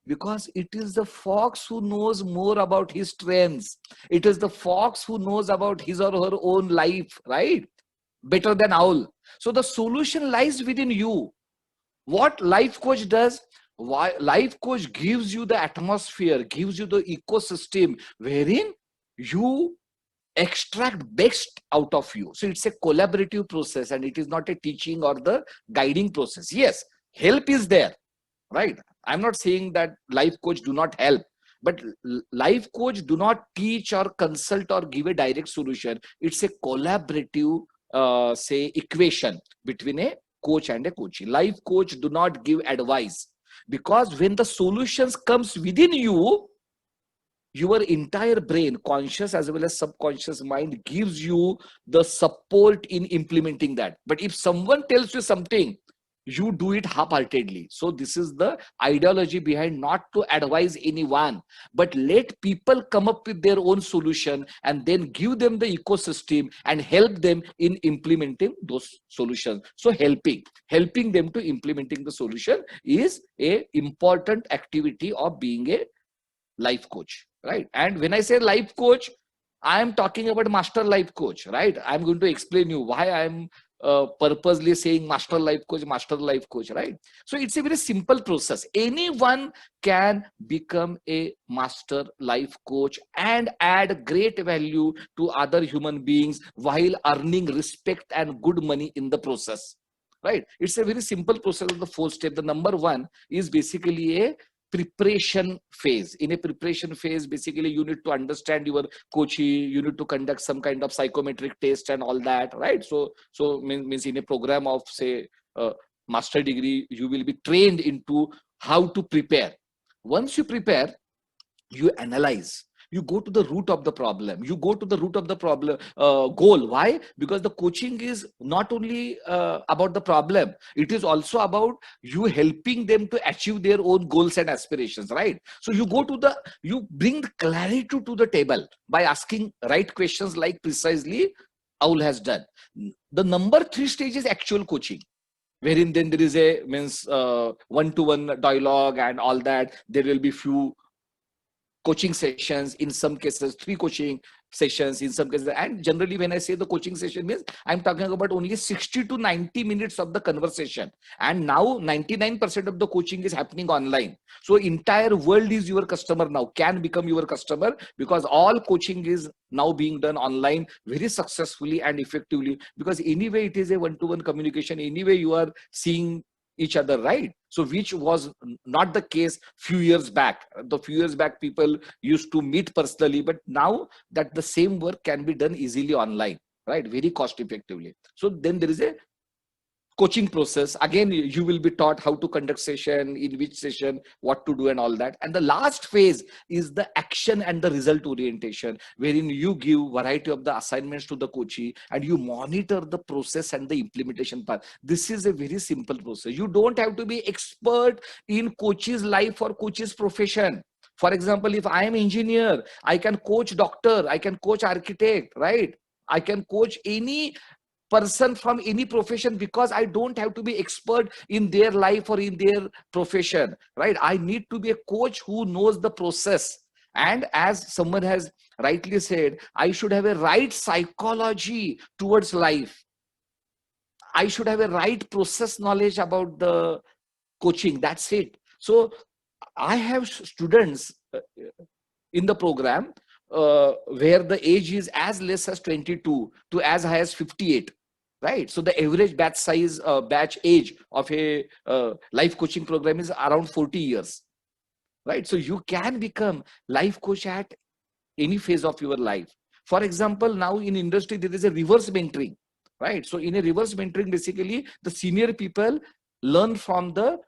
Because it is the fox who knows more about his strengths. It is the fox who knows about his or her own life, right? Better than owl. So the solution lies within you. What life coach does? Why life coach gives you the atmosphere, gives you the ecosystem wherein you extract best out of you. So it's a collaborative process and it is not a teaching or the guiding process. Yes, help is there, right? I'm not saying that life coach do not help, but life coach do not teach or consult or give a direct solution. It's a collaborative say equation between a coach and a coachee. Life coach do not give advice, because when the solutions comes within you, your entire brain, conscious as well as subconscious mind, gives you the support in implementing that. But if someone tells you something, you do it half-heartedly. So this is the ideology behind not to advise anyone, but let people come up with their own solution and then give them the ecosystem and help them in implementing those solutions. So helping them to implementing the solution is a important activity of being a life coach, right? And when I say life coach, I am talking about master life coach, right? I'm going to explain you why I'm purposely saying master life coach, right? So it's a very simple process. Anyone can become a master life coach and add great value to other human beings while earning respect and good money in the process. right? It's a very simple process of the 4 step. The number one is basically a preparation phase. In a preparation phase, basically you need to understand your coachee, you need to conduct some kind of psychometric test and all that, right? So means in a program of say master degree, you will be trained into how to prepare. Once you prepare, you analyze, you go to the root of the problem, you go to the root of the problem goal. Why? Because the coaching is not only about the problem, it is also about you helping them to achieve their own goals and aspirations, right? So you go to the, you bring clarity to the table by asking right questions, like precisely Aul has done. The number 3 stage is actual coaching, wherein then there is a means one-to-one dialogue and all that. There will be few coaching sessions, in some cases 3 coaching sessions, in some cases. And generally when I say the coaching session means I'm talking about only 60 to 90 minutes of the conversation. And now 99% of the coaching is happening online. So entire world is your customer now, can become your customer, because all coaching is now being done online very successfully and effectively. Because anyway it is a one-to-one communication, anyway you are seeing each other, right? So which was not the case few years back. The few years back people used to meet personally, but now that the same work can be done easily online, right? Very cost effectively. So then there is a coaching process. Again, you will be taught how to conduct session, in which session, what to do and all that. And the last phase is the action and the result orientation, wherein you give variety of the assignments to the coachee and you monitor the process and the implementation part. This is a very simple process. You don't have to be expert in coach's life or coach's profession. For example, if I am engineer, I can coach doctor, I can coach architect, right? I can coach any person from any profession, because I don't have to be expert in their life or in their profession, right? I need to be a coach who knows the process. And as someone has rightly said, I should have a right psychology towards life. I should have a right process knowledge about the coaching. That's it. So I have students in the program where the age is as less as 22 to as high as 58. Right. So the average batch size, batch age of a life coaching program is around 40 years. Right. So you can become life coach at any phase of your life. For example, now in industry, there is a reverse mentoring. Right. So in a reverse mentoring, basically the senior people learn from the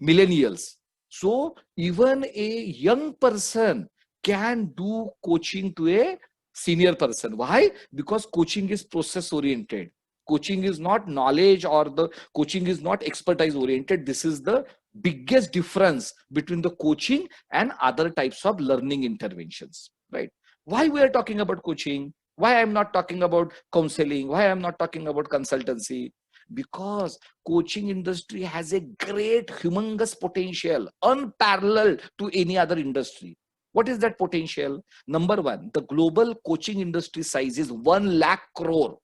millennials. So even a young person can do coaching to a senior person. Why? Because coaching is process oriented. Coaching is not knowledge, or the coaching is not expertise oriented. This is the biggest difference between the coaching and other types of learning interventions, right? Why we are talking about coaching? Why I'm not talking about counseling? Why I'm not talking about consultancy? Because coaching industry has a great humongous potential, unparalleled to any other industry. What is that potential? Number one, the global coaching industry size is 1 lakh crore.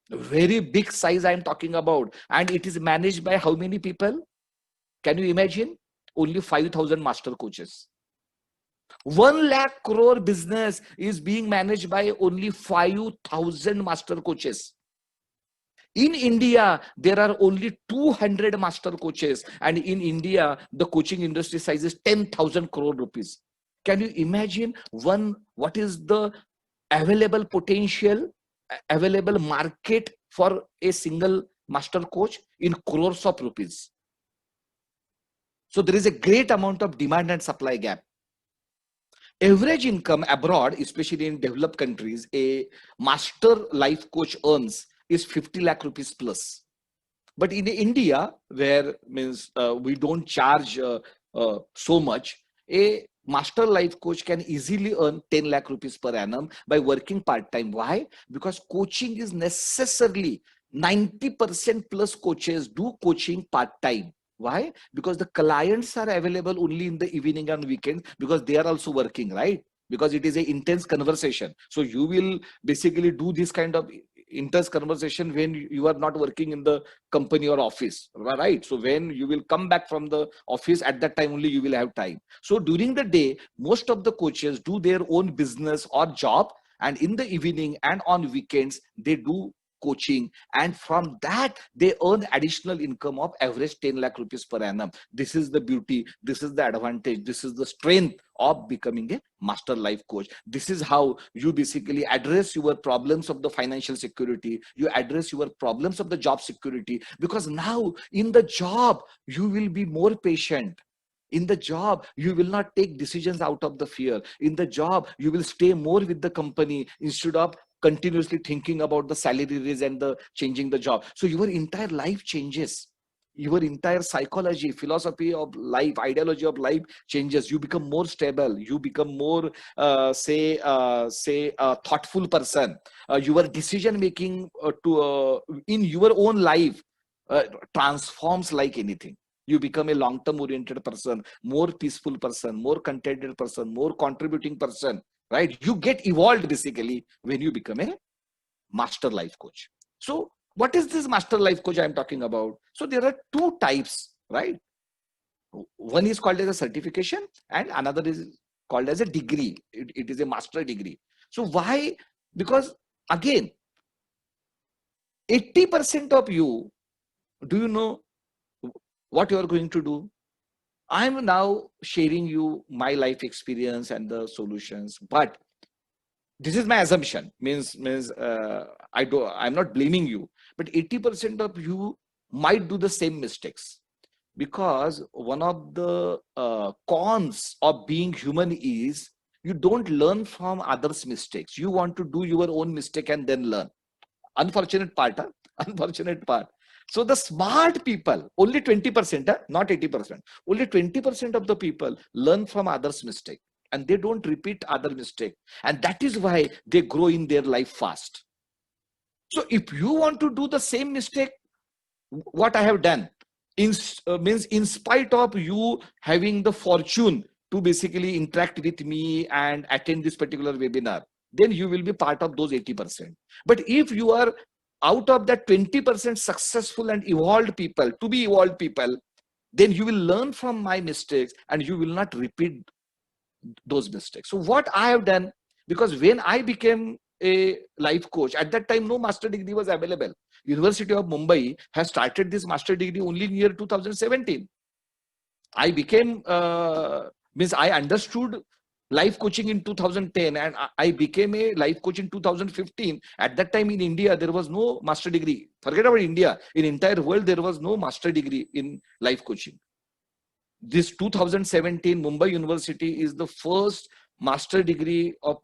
Very big size I'm talking about. And it is managed by how many people? Can you imagine? Only 5,000 master coaches. 1 lakh crore business is being managed by only 5,000 master coaches. In India, there are only 200 master coaches. And in India, the coaching industry size is 10,000 crore rupees. Can you imagine what is the available potential, available market for a single master coach in crores of rupees? So there is a great amount of demand and supply gap. Average income abroad, especially in developed countries, a master life coach earns is 50 lakh rupees plus. But in India, where means we don't charge so much, a master life coach can easily earn 10 lakh rupees per annum by working part-time. Why? Because coaching is necessarily 90% plus coaches do coaching part-time. Why? Because the clients are available only in the evening and weekends, because they are also working, right? Because it is an intense conversation. So you will basically do this kind of intense conversation when you are not working in the company or office, right? So when you will come back from the office, at that time only you will have time. So during the day, most of the coaches do their own business or job, and in the evening and on weekends, they do coaching, and from that they earn additional income of average 10 lakh rupees per annum. This is the beauty, this is the advantage, this is the strength of becoming a master life coach. This is how you basically address your problems of the financial security, you address your problems of the job security, because now in the job you will be more patient. In the job, you will not take decisions out of the fear. In the job, you will stay more with the company instead of continuously thinking about the salary raise and the changing the job. So your entire life changes. Your entire psychology, philosophy of life, ideology of life changes. You become more stable. You become more, thoughtful person. Your decision making in your own life transforms like anything. You become a long-term oriented person, more peaceful person, more contented person, more contributing person, right? You get evolved basically when you become a master life coach. So what is this master life coach I'm talking about? So there are two types, right? One is called as a certification and another is called as a degree. It is a master degree. So why? Because again, 80% of you, do you know what you are going to do? I'm now sharing you my life experience and the solutions, but this is my assumption. I'm not blaming you, but 80% of you might do the same mistakes, because one of the cons of being human is you don't learn from others' mistakes. You want to do your own mistake and then learn. Unfortunate part, huh? Unfortunate part. So the smart people, only 20%, not 80%, only 20% of the people learn from others' mistake and they don't repeat other mistake. And that is why they grow in their life fast. So if you want to do the same mistake, what I have done, means in spite of you having the fortune to basically interact with me and attend this particular webinar, then you will be part of those 80%. But if you are out of that 20% successful and evolved people, to be evolved people, then you will learn from my mistakes and you will not repeat those mistakes. So what I have done, because when I became a life coach, at that time no master degree was available. University of Mumbai has started this master degree only in year 2017. I became, I understood life coaching in 2010 and I became a life coach in 2015. At that time in India, there was no master degree. Forget about India. In entire world, there was no master degree in life coaching. This 2017 Mumbai University is the first master degree of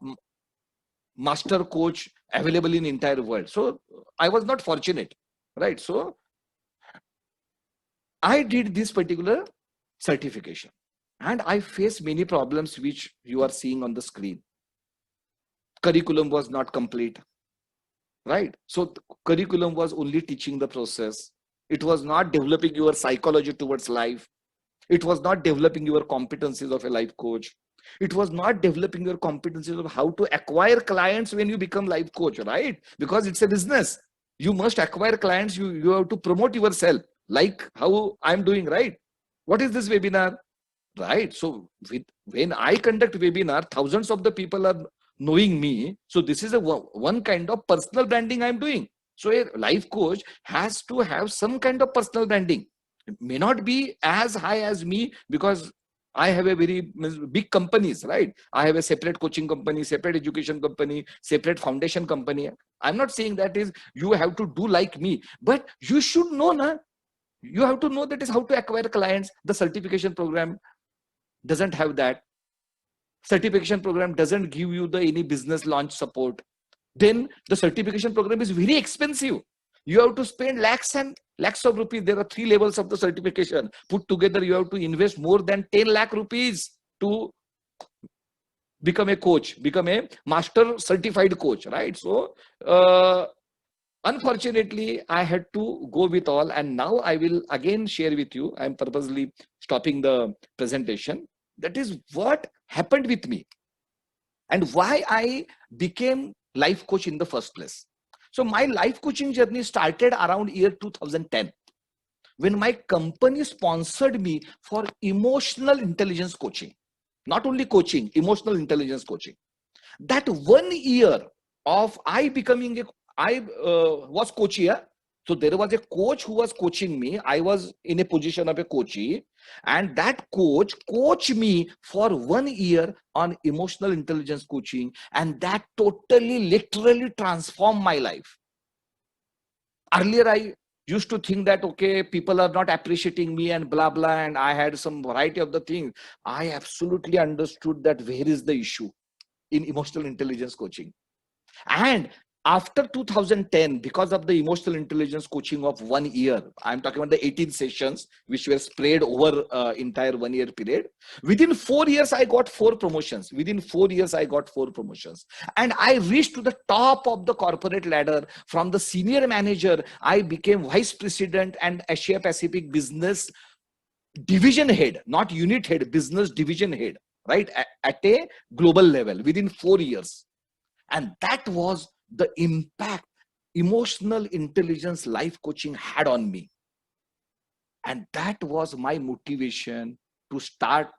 master coach available in entire world. So I was not fortunate, right? So I did this particular certification and I faced many problems which you are seeing on the screen. Curriculum was not complete, right? So curriculum was only teaching the process. It was not developing your psychology towards life. It was not developing your competencies of a life coach. It was not developing your competencies of how to acquire clients when you become life coach, right? Because it's a business. You must acquire clients. You have to promote yourself like how I'm doing, right? What is this webinar? Right. So when I conduct webinar, thousands of the people are knowing me. So this is one kind of personal branding I'm doing. So a life coach has to have some kind of personal branding. It may not be as high as me because I have a very big companies, right? I have a separate coaching company, separate education company, separate foundation company. I'm not saying that is you have to do like me, but you should know, na? You have to know that is how to acquire clients. The certification program doesn't have that. Certification program doesn't give you any business launch support. Then the certification program is very expensive. You have to spend lakhs and lakhs of rupees. There are 3 levels of the certification. Put together, you have to invest more than 10 lakh rupees to become a coach, become a master certified coach, right? So, unfortunately, I had to go with all. And now I will again share with you. I'm purposely stopping the presentation. That is what happened with me and why I became life coach in the first place. So my life coaching journey started around year 2010 when my company sponsored me for emotional intelligence coaching. Not only coaching, emotional intelligence coaching. That 1 year of I I was coachy. Yeah? So there was a coach who was coaching me. I was in a position of a coachee, and that coach coached me for 1 year on emotional intelligence coaching, and that totally, literally transformed my life. Earlier, I used to think that, okay, people are not appreciating me and blah, blah, and I had some variety of the things. I absolutely understood that where is the issue in emotional intelligence coaching. And after 2010, because of the emotional intelligence coaching of 1 year, I'm talking about the 18 sessions, which were spread over entire 1 year period. Within 4 years, I got 4 promotions. Within 4 years, I got 4 promotions. And I reached to the top of the corporate ladder. From the senior manager, I became vice president and Asia Pacific business division head, not unit head, business division head, right? At a global level within 4 years. And that was the impact emotional intelligence life coaching had on me. And that was my motivation to start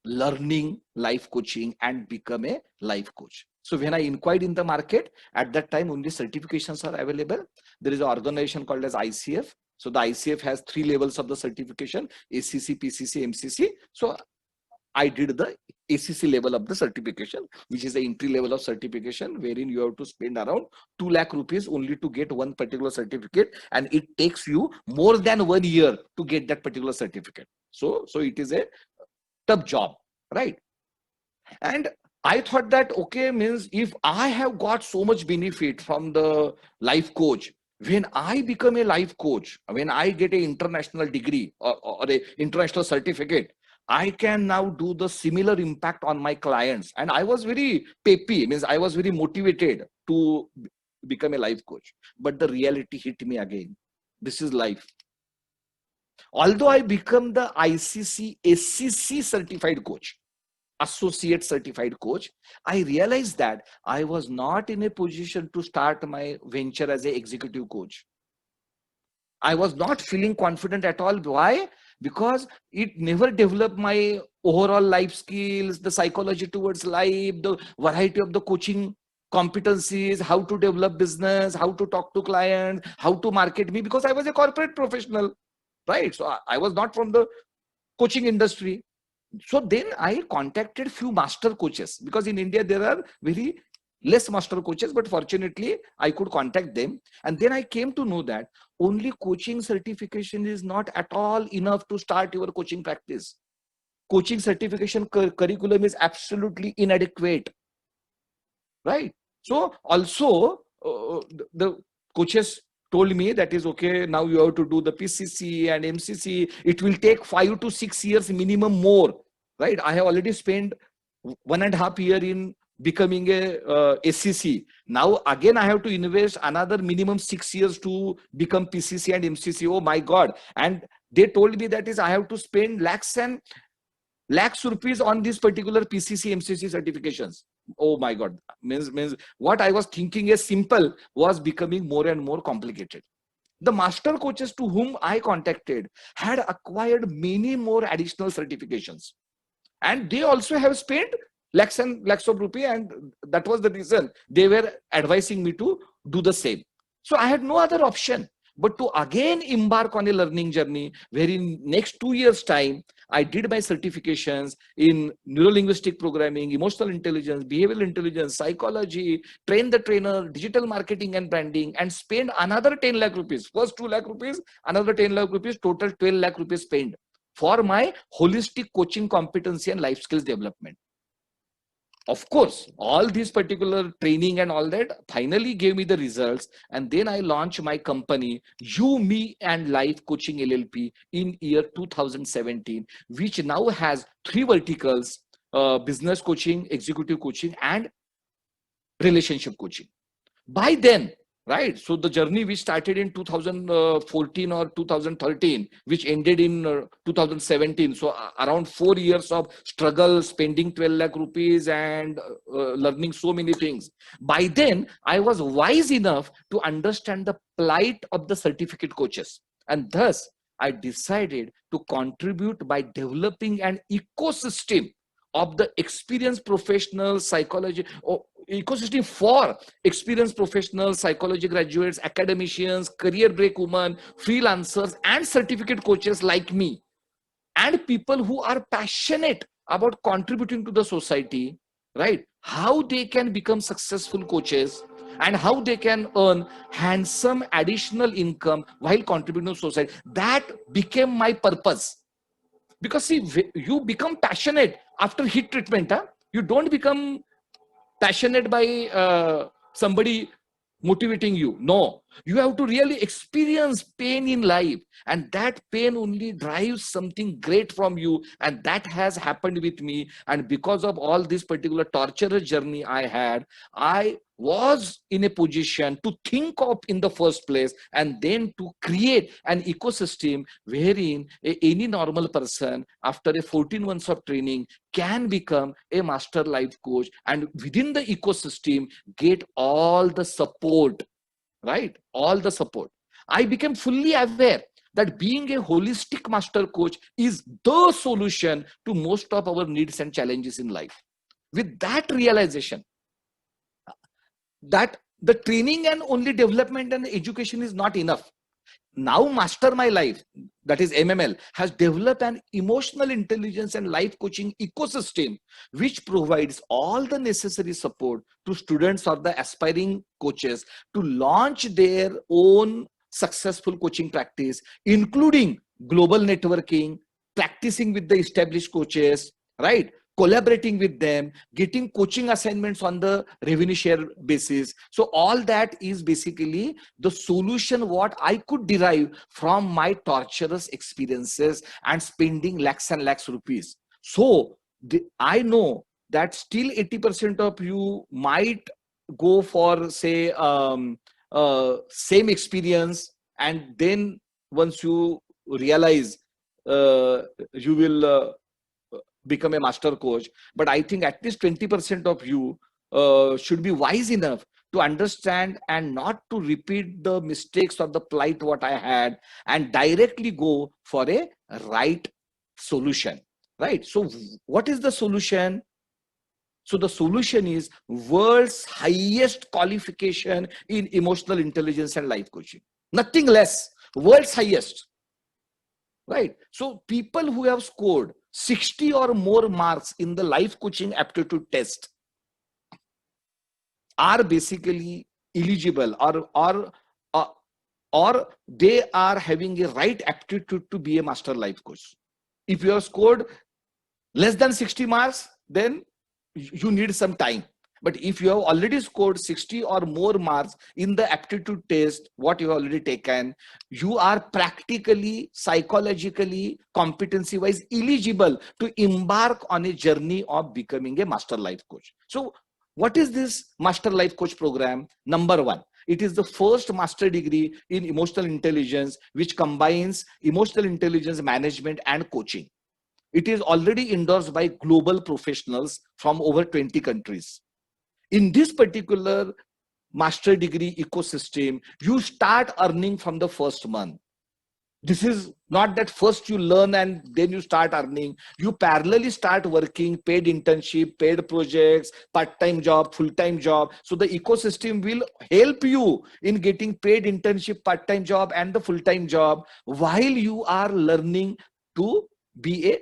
learning life coaching and become a life coach. So when I inquired in the market, at that time only certifications are available. There is an organization called as ICF. So the ICF has 3 levels of the certification: ACC, PCC, MCC. So I did the ACC level of the certification, which is the entry level of certification, wherein you have to spend around 2 lakh rupees only to get one particular certificate, and it takes you more than 1 year to get that particular certificate. So it is a tough job, right? And I thought that, okay, means if I have got so much benefit from the life coach, when I become a life coach, when I get an international degree or a international certificate, I can now do the similar impact on my clients. And I was very peppy, means I was very motivated to become a life coach. But the reality hit me again. This is life. Although I become the ICC SCC certified coach, associate certified coach, I realized that I was not in a position to start my venture as an executive coach. I was not feeling confident at all. Why? Because it never developed my overall life skills, the psychology towards life, the variety of the coaching competencies, how to develop business, how to talk to clients, how to market me, because I was a corporate professional, right? So I was not from the coaching industry. So then I contacted few master coaches, because in India there are very less master coaches, but fortunately I could contact them. And then I came to know that only coaching certification is not at all enough to start your coaching practice. Coaching certification curriculum is absolutely inadequate, right? So also the coaches told me that is okay, now you have to do the PCC and MCC. It will take 5 to 6 years minimum more, right? I have already spent 1.5 years in becoming a SCC. Now again I have to invest another minimum 6 years to become PCC and MCC. Oh my God. And they told me that is I have to spend lakhs and lakhs rupees on this particular PCC MCC certifications. Oh my God. Means what I was thinking is simple was becoming more and more complicated. The master coaches to whom I contacted had acquired many more additional certifications, and they also have spent lakhs and lakhs of rupees, and that was the reason they were advising me to do the same. So I had no other option but to again embark on a learning journey, where in next 2 years time I did my certifications in neuro-linguistic programming, emotional intelligence, behavioral intelligence, psychology, train the trainer, digital marketing and branding, and spend another 10 lakh rupees. First 2 lakh rupees, another 10 lakh rupees, total 12 lakh rupees spent for my holistic coaching competency and life skills development. Of course, all these particular training and all that finally gave me the results. And then I launched my company, You, Me and Life Coaching LLP in year 2017, which now has 3 verticals: business coaching, executive coaching, and relationship coaching. By then, right, so the journey which started in 2014 or 2013, which ended in 2017, so around 4 years of struggle, spending 12 lakh rupees and learning so many things. By then I was wise enough to understand the plight of the certificate coaches, and thus I decided to contribute by developing an ecosystem of the experienced professional psychology or ecosystem for experienced professional psychology graduates, academicians, career break women, freelancers, and certificate coaches like me, and people who are passionate about contributing to the society, right? How they can become successful coaches and how they can earn handsome additional income while contributing to society. That became my purpose. Because see, you become passionate after heat treatment. Huh? You don't become passionate by somebody motivating you. No, you have to really experience pain in life, and that pain only drives something great from you. And that has happened with me. And because of all this particular torturous journey I had, I was in a position to think of in the first place and then to create an ecosystem wherein any normal person after a 14 months of training can become a master life coach, and within the ecosystem get all the support, right? All the support. I became fully aware that being a holistic master coach is the solution to most of our needs and challenges in life. With that realization, that the training and only development and education is not enough. Now Master My Life, that is MML, has developed an emotional intelligence and life coaching ecosystem which provides all the necessary support to students or the aspiring coaches to launch their own successful coaching practice, including global networking, practicing with the established coaches, right? Collaborating with them, getting coaching assignments on the revenue share basis. So all that is basically the solution what I could derive from my torturous experiences and spending lakhs and lakhs rupees. So I know that still 80% of you might go for say same experience, and then once you realize you will become a master coach. But I think at least 20% of you should be wise enough to understand and not to repeat the mistakes or the plight what I had, and directly go for a right solution, right? So what is the solution? So the solution is world's highest qualification in emotional intelligence and life coaching. Nothing less, world's highest, right? So people who have scored 60 or more marks in the life coaching aptitude test are basically eligible, or they are having a right aptitude to be a master life coach. If you have scored less than 60 marks, then you need some time. But if you have already scored 60 or more marks in the aptitude test, what you have already taken, you are practically, psychologically, competency wise eligible to embark on a journey of becoming a master life coach. So what is this master life coach program? Number one, it is the first master degree in emotional intelligence, which combines emotional intelligence management and coaching. It is already endorsed by global professionals from over 20 countries. In this particular master degree ecosystem, you start earning from the first month. This is not that first you learn and then you start earning. You parallelly start working, paid internship, paid projects, part-time job, full-time job. So the ecosystem will help you in getting paid internship, part-time job, and the full-time job while you are learning to be a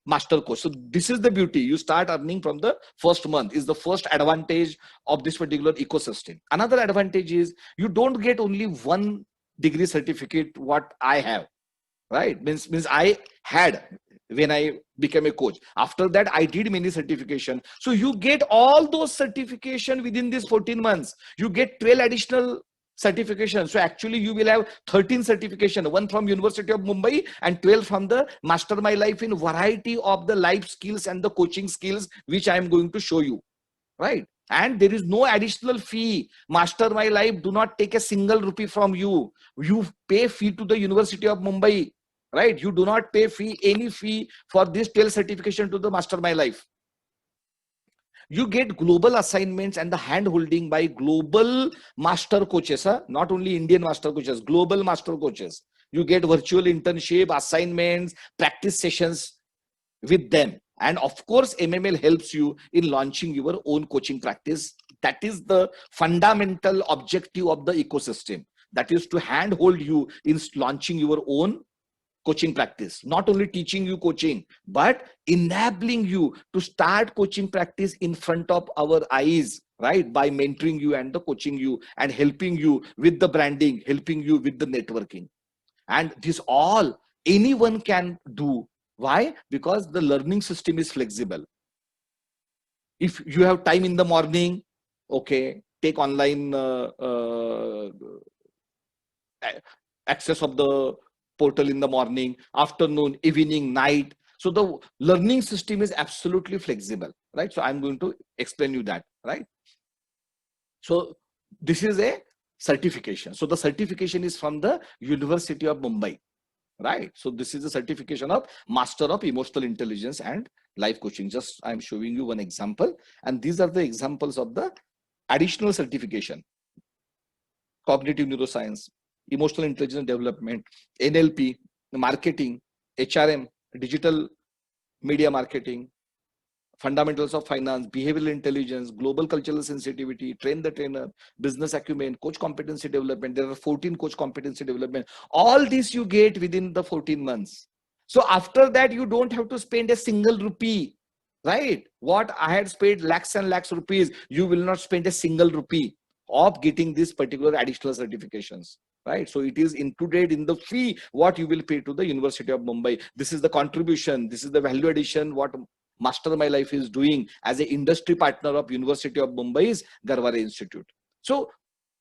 master coach. So this is the beauty. You start earning from the first month is the first advantage of this particular ecosystem. Another advantage is you don't get only one degree certificate what I have, right? Means I had when I became a coach. After that, I did many certification. So you get all those certification within these 14 months. You get 12 additional certification. So actually you will have 13 certification, one from University of Mumbai and 12 from the Master My Life in variety of the life skills and the coaching skills, which I am going to show you, right? And there is no additional fee. Master My Life do not take a single rupee from you. You pay fee to the University of Mumbai, right? You do not pay any fee for this 12 certification to the Master My Life. You get global assignments and the hand holding by global master coaches, not only Indian master coaches, global master coaches. You get virtual internship, assignments, practice sessions with them. And of course, MML helps you in launching your own coaching practice. That is the fundamental objective of the ecosystem. That is to handhold you in launching your own coaching practice. Not only teaching you coaching, but enabling you to start coaching practice in front of our eyes, right? By mentoring you and the coaching you and helping you with the branding, helping you with the networking. And this all anyone can do. Why? Because the learning system is flexible. If you have time in the morning, okay, take online access of the portal in the morning, afternoon, evening, night. So the learning system is absolutely flexible, right? So I'm going to explain you that, right? So this is a certification. So the certification is from the University of Mumbai, right? So this is a certification of Master of Emotional Intelligence and Life Coaching. Just I'm showing you one example, and these are the examples of the additional certification: cognitive neuroscience, emotional intelligence development, NLP, marketing, HRM, digital media marketing, fundamentals of finance, behavioral intelligence, global cultural sensitivity, train the trainer, business acumen, coach competency development. There are 14 coach competency development. All this you get within the 14 months. So after that, you don't have to spend a single rupee, right? What I had spent lakhs and lakhs rupees, you will not spend a single rupee of getting these particular additional certifications, right? So it is included in the fee what you will pay to the University of Mumbai. This is the contribution, this is the value addition what Master My Life is doing as an industry partner of University of Mumbai's Garware Institute. So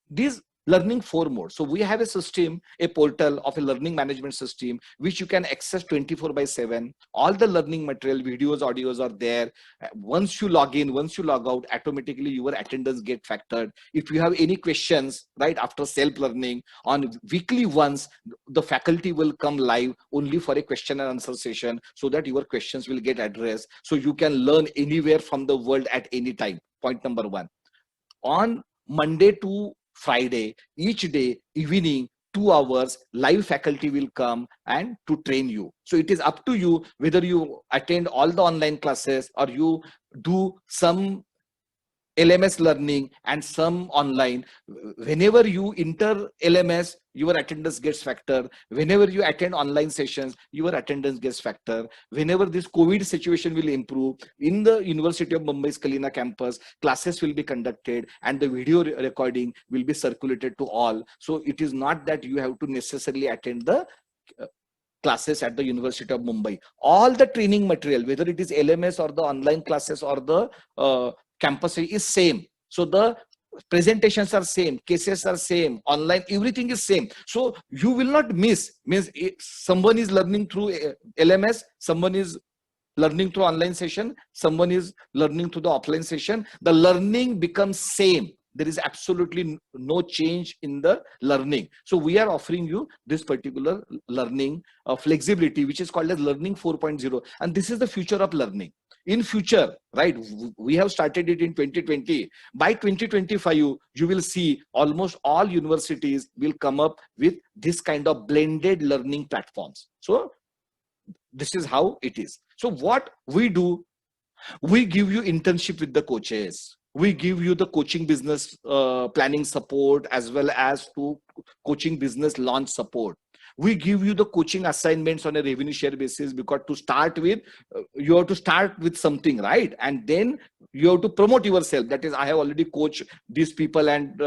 these learning 4 modes. So we have a system, a portal of a learning management system, which you can access 24/7. All the learning material, videos, audios are there. Once you log in, once you log out, automatically your attendance get factored. If you have any questions, right, after self-learning on weekly once, the faculty will come live only for a question and answer session so that your questions will get addressed. So you can learn anywhere from the world at any time. Point number 1. On Monday to Friday, each day, evening, 2 hours, live faculty will come and to train you. So it is up to you whether you attend all the online classes or you do some LMS learning and some online. Whenever you enter LMS, your attendance gets factored. Whenever you attend online sessions, your attendance gets factored. Whenever this COVID situation will improve, in the University of Mumbai's Kalina campus, classes will be conducted and the video recording will be circulated to all. So it is not that you have to necessarily attend the classes at the University of Mumbai. All the training material, whether it is LMS or the online classes or the campus is same. So the presentations are same, cases are same, online, everything is same. So you will not miss. Means someone is learning through LMS, someone is learning through online session, someone is learning through the offline session. The learning becomes same. There is absolutely no change in the learning. So we are offering you this particular learning flexibility, which is called as Learning 4.0. And this is the future of learning. In future, right, we have started it in 2020. By 2025, you will see almost all universities will come up with this kind of blended learning platforms. So this is how it is. So what we do, we give you internship with the coaches. We give you the coaching business planning support as well as to coaching business launch support. We give you the coaching assignments on a revenue share basis, because to start with, you have to start with something, right? And then you have to promote yourself. That is, I have already coached these people and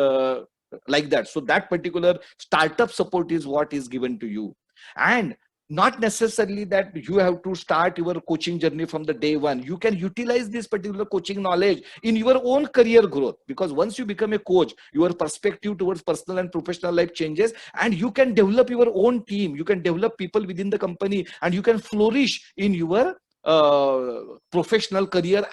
like that. So that particular startup support is what is given to you. And not necessarily that you have to start your coaching journey from the day one. You can utilize this particular coaching knowledge in your own career growth, because once you become a coach, your perspective towards personal and professional life changes, and you can develop your own team. You can develop people within the company, and you can flourish in your professional career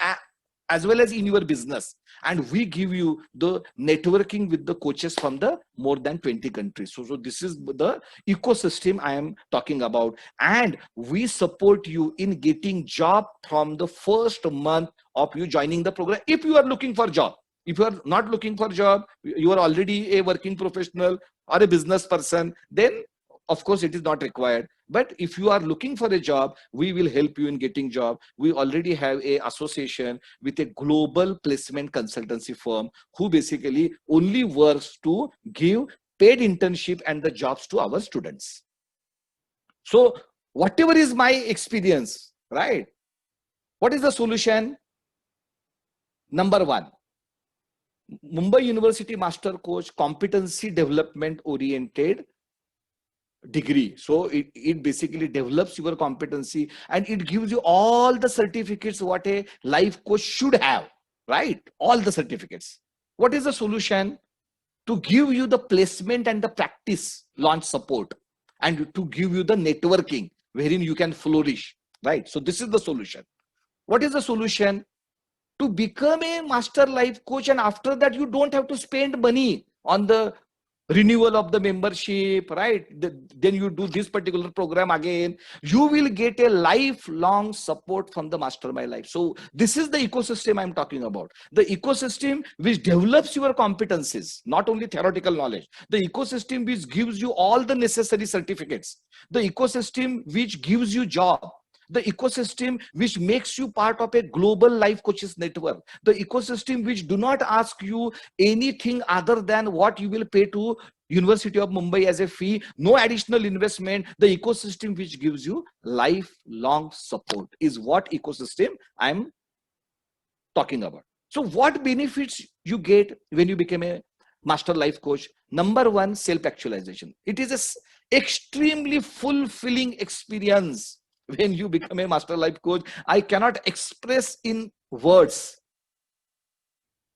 as well as in your business. And we give you the networking with the coaches from the more than 20 countries. So this is the ecosystem I am talking about. And we support you in getting job from the first month of you joining the program. If you are looking for job, if you are not looking for job, you are already a working professional or a business person, then of course it is not required. But if you are looking for a job, we will help you in getting job. We already have a association with a global placement consultancy firm who basically only works to give paid internship and the jobs to our students. So whatever is my experience, right? What is the solution? Number one, Mumbai University Master Coach competency development oriented degree. So it basically develops your competency and it gives you all the certificates what a life coach should have, right? All the certificates. What is the solution? To give you the placement and the practice launch support and to give you the networking wherein you can flourish, right? So this is the solution. What is the solution? To become a master life coach, and after that you don't have to spend money on the renewal of the membership, right? Then you do this particular program again. You will get a lifelong support from the Mastermind Life. So this is the ecosystem I'm talking about. The ecosystem which develops your competencies, not only theoretical knowledge. The ecosystem which gives you all the necessary certificates. The ecosystem which gives you job. The ecosystem which makes you part of a global life coaches network. The ecosystem which do not ask you anything other than what you will pay to University of Mumbai as a fee, no additional investment. The ecosystem which gives you lifelong support is what ecosystem I'm talking about. So what benefits you get when you become a master life coach? Number one, self-actualization. It is an extremely fulfilling experience. When you become a master life coach, I cannot express in words.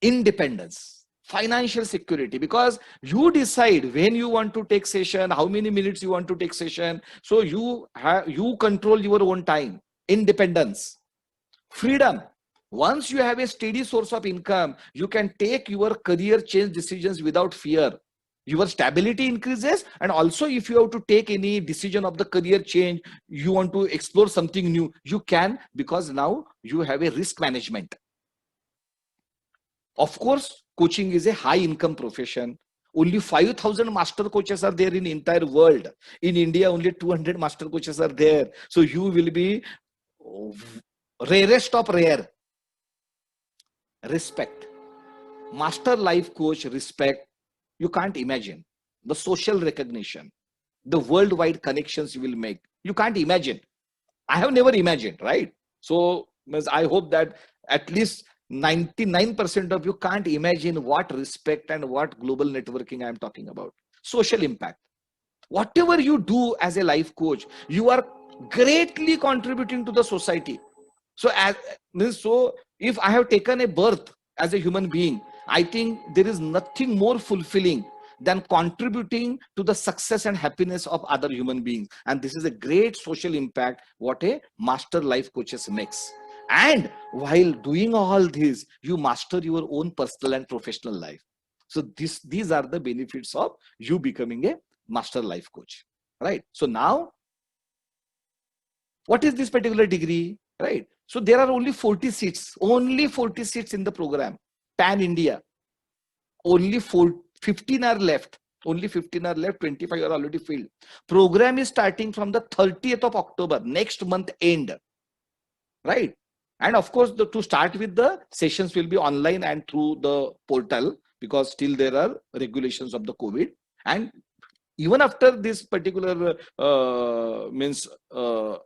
Independence, financial security, because you decide when you want to take session, how many minutes you want to take session. So you control your own time. Independence, freedom. Once you have a steady source of income, you can take your career change decisions without fear. Your stability increases, and also if you have to take any decision of the career change, you want to explore something new, you can, because now you have a risk management. Of course, coaching is a high income profession. Only 5,000 master coaches are there in the entire world. In India, only 200 master coaches are there. So you will be rarest of rare. Respect. Master life coach, respect. You can't imagine the social recognition, the worldwide connections you will make. You can't imagine. I have never imagined, right? So I hope that at least 99% of you can't imagine what respect and what global networking I'm talking about. Social impact. Whatever you do as a life coach, you are greatly contributing to the society. So if I have taken a birth as a human being, I think there is nothing more fulfilling than contributing to the success and happiness of other human beings. And this is a great social impact what a master life coaches makes. And while doing all this, you master your own personal and professional life. So these are the benefits of you becoming a master life coach, right? So now, what is this particular degree, right? So there are only 40 seats in the program. Pan India, only 15 are left. Only 15 are left, 25 are already filled. Program is starting from the 30th of October, next month end, right? And of course, to start with, the sessions will be online and through the portal, because still there are regulations of the COVID. And even after this particular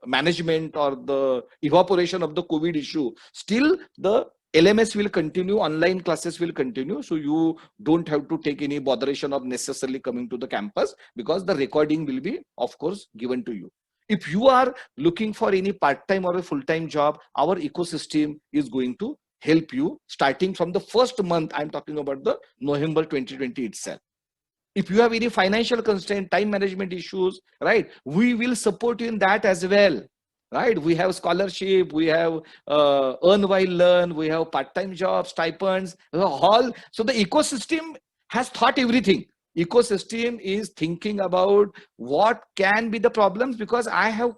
management or the evaporation of the COVID issue, still the LMS will continue, online classes will continue. So you don't have to take any botheration of necessarily coming to the campus, because the recording will be, of course, given to you. If you are looking for any part-time or a full-time job, our ecosystem is going to help you starting from the first month. I'm talking about the November 2020 itself. If you have any financial constraint, time management issues, right, we will support you in that as well. Right, we have scholarship, we have earn while learn, we have part-time jobs, stipends, all. So the ecosystem has thought everything. Ecosystem is thinking about what can be the problems, because I have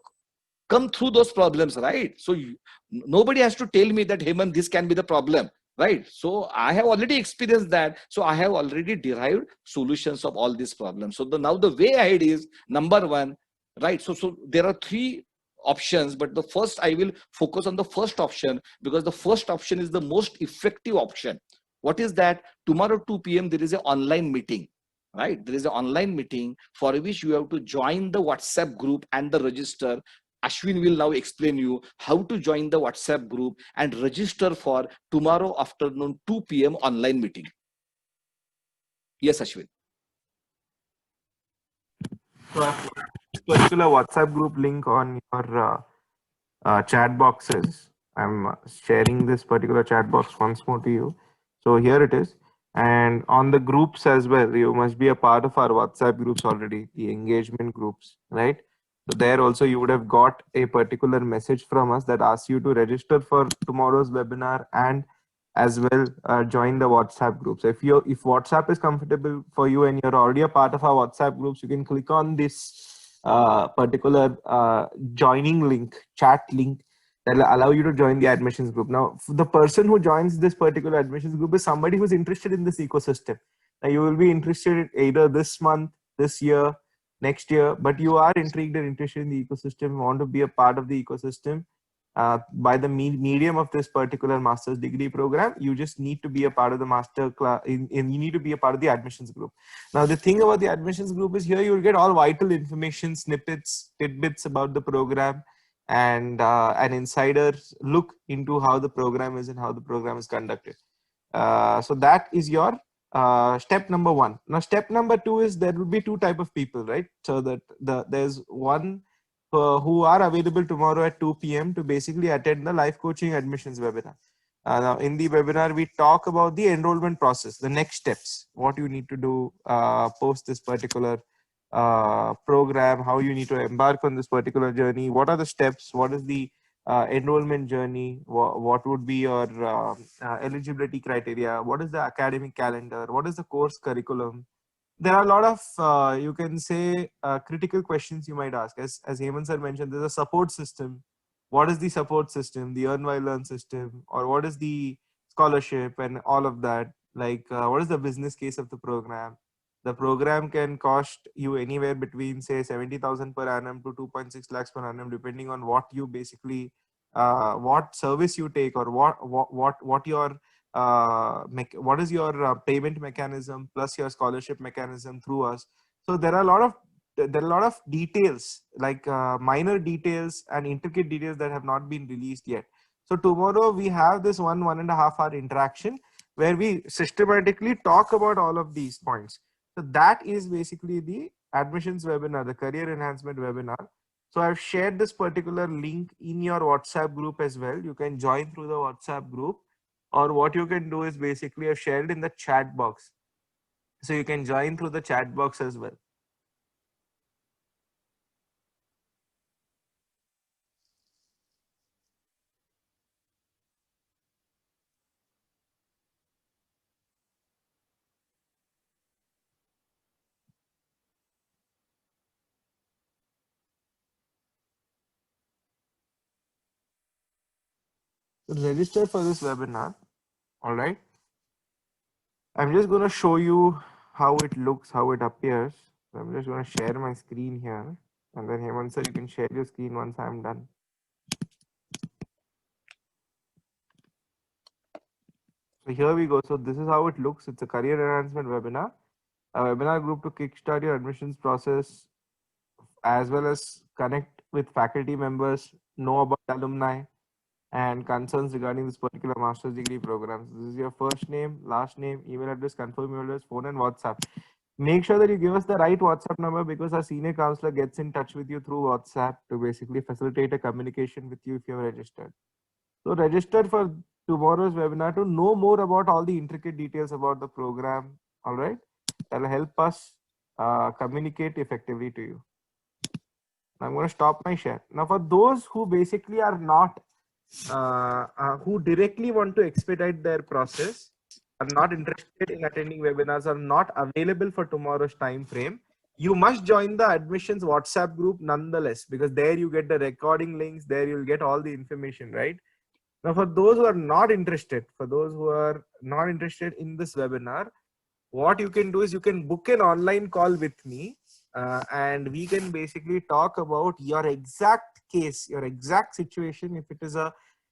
come through those problems, right? So nobody has to tell me that, Hemant, this can be the problem. right? So I have already experienced that. So I have already derived solutions of all these problems. So now the way ahead is number one, right? So there are three options, but the first I will focus on the first option because the first option is the most effective option. What is that? Tomorrow 2 p.m. there is an online meeting, right? There is an online meeting for which you have to join the WhatsApp group and the register. Ashwin will now explain you how to join the WhatsApp group and register for tomorrow afternoon 2 p.m. online meeting. Yes, Ashwin. So I've put this particular WhatsApp group link on your chat boxes. I'm sharing this particular chat box once more to you. So here it is. And on the groups as well, you must be a part of our WhatsApp groups already, the engagement groups, right? So there also you would have got a particular message from us that asks you to register for tomorrow's webinar and as well join the WhatsApp groups. If WhatsApp is comfortable for you and you're already a part of our WhatsApp groups, you can click on this particular joining link, chat link that will allow you to join the admissions group. Now, the person who joins this particular admissions group is somebody who's interested in this ecosystem. Now, you will be interested either this month, this year, next year, but you are intrigued and interested in the ecosystem, want to be a part of the ecosystem. By the medium of this particular master's degree program, you just need to be a part of the master class. You need to be a part of the admissions group. Now, the thing about the admissions group is here you will get all vital information, snippets, tidbits about the program, and an insider look into how the program is and how the program is conducted. So that is your step number one. Now, step number two is there will be two type of people, right? So that there's one who are available tomorrow at 2 p.m. to basically attend the life coaching admissions webinar. Now, in the webinar, we talk about the enrollment process, the next steps, what you need to do post this particular program, how you need to embark on this particular journey, what are the steps, what is the enrollment journey, what would be your eligibility criteria, what is the academic calendar, what is the course curriculum. There are a lot of you can say critical questions you might ask. As Hemant sir mentioned, there's a support system. What is the support system, the earn while learn system, or what is the scholarship and all of that? Like what is the business case of the program? The program can cost you anywhere between say 70,000 per annum to 2.6 lakhs per annum, depending on what you basically what service you take or what your what is your payment mechanism plus your scholarship mechanism through us. So there are a lot of details, like minor details and intricate details that have not been released yet. So tomorrow we have this 1.5 hour interaction where we systematically talk about all of these points. So that is basically the admissions webinar, the career enhancement webinar. So I've shared this particular link in your WhatsApp group as well. You can join through the WhatsApp group, or what you can do is basically I've shared it in the chat box. So you can join through the chat box as well. Register for this webinar. All right. I'm just going to show you how it looks, how it appears. So I'm just going to share my screen here, and then Hemant sir, you can share your screen once I'm done. So here we go. So this is how it looks. It's a career enhancement webinar, a webinar group to kickstart your admissions process, as well as connect with faculty members, know about alumni, and concerns regarding this particular master's degree program. So this is your first name, last name, email address, confirm email address, phone, and WhatsApp. Make sure that you give us the right WhatsApp number because our senior counselor gets in touch with you through WhatsApp to basically facilitate a communication with you if you're registered. So register for tomorrow's webinar to know more about all the intricate details about the program. All right, that will help us communicate effectively to you. I'm going to stop my share. Now for those who basically are not who directly want to expedite their process, are not interested in attending webinars, are not available for tomorrow's time frame, you must join the admissions WhatsApp group nonetheless, because there you get the recording links, there you'll get all the information, right? Now, for those who are not interested, in this webinar, what you can do is you can book an online call with me, and we can basically talk about your exact case, your exact situation. If it is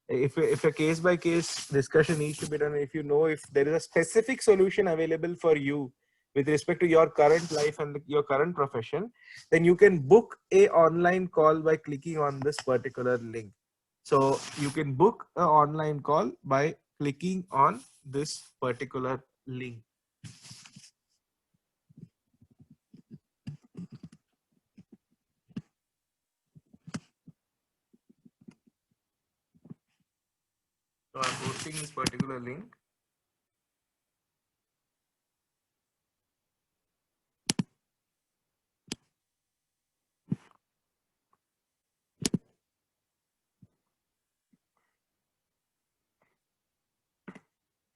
if a case by case discussion needs to be done, if you know if there is a specific solution available for you with respect to your current life and your current profession, then you can book a online call by clicking on this particular link. So you can book an online call by clicking on this particular link. So I'm posting this particular link.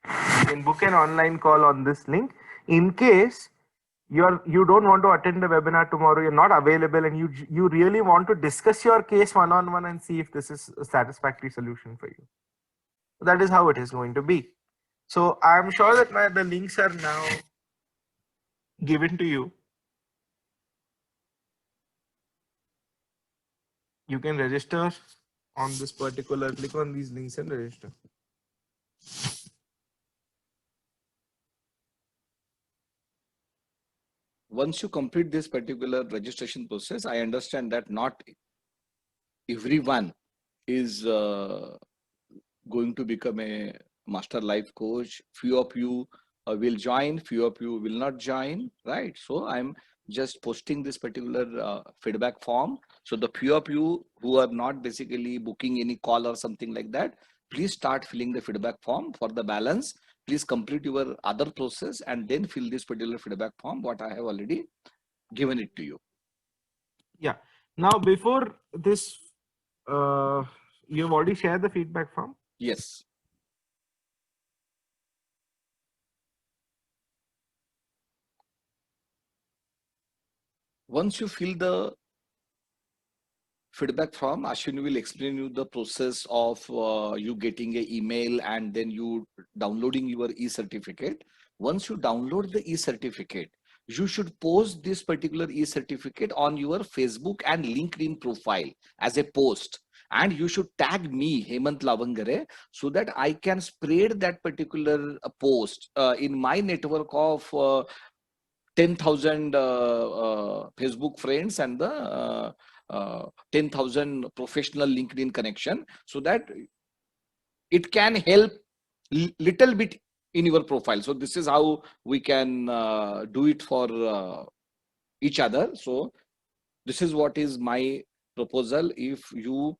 You can book an online call on this link. In case you don't want to attend the webinar tomorrow, you're not available, and you really want to discuss your case one-on-one and see if this is a satisfactory solution for you. That is how it is going to be. So I'm sure that the links are now given to you. You can register on this particular, click on these links and register. Once you complete this particular registration process, I understand that not everyone is going to become a master life coach. Few of you will join, few of you will not join, right? So I'm just posting this particular feedback form. So the few of you who are not basically booking any call or something like that, please start filling the feedback form. For the balance, please complete your other process and then fill this particular feedback form, what I have already given it to you. Yeah. Now, before this, you've already shared the feedback form? Yes. Once you fill the feedback form, Ashwini will explain you the process of you getting an email and then you downloading your e-certificate. Once you download the e-certificate, you should post this particular e-certificate on your Facebook and LinkedIn profile as a post. And you should tag me, Hemant Lavangare, so that I can spread that particular post in my network of 10,000 Facebook friends and the 10,000 professional LinkedIn connection, so that it can help little bit in your profile. So this is how we can do it for each other. So this is what is my proposal. If you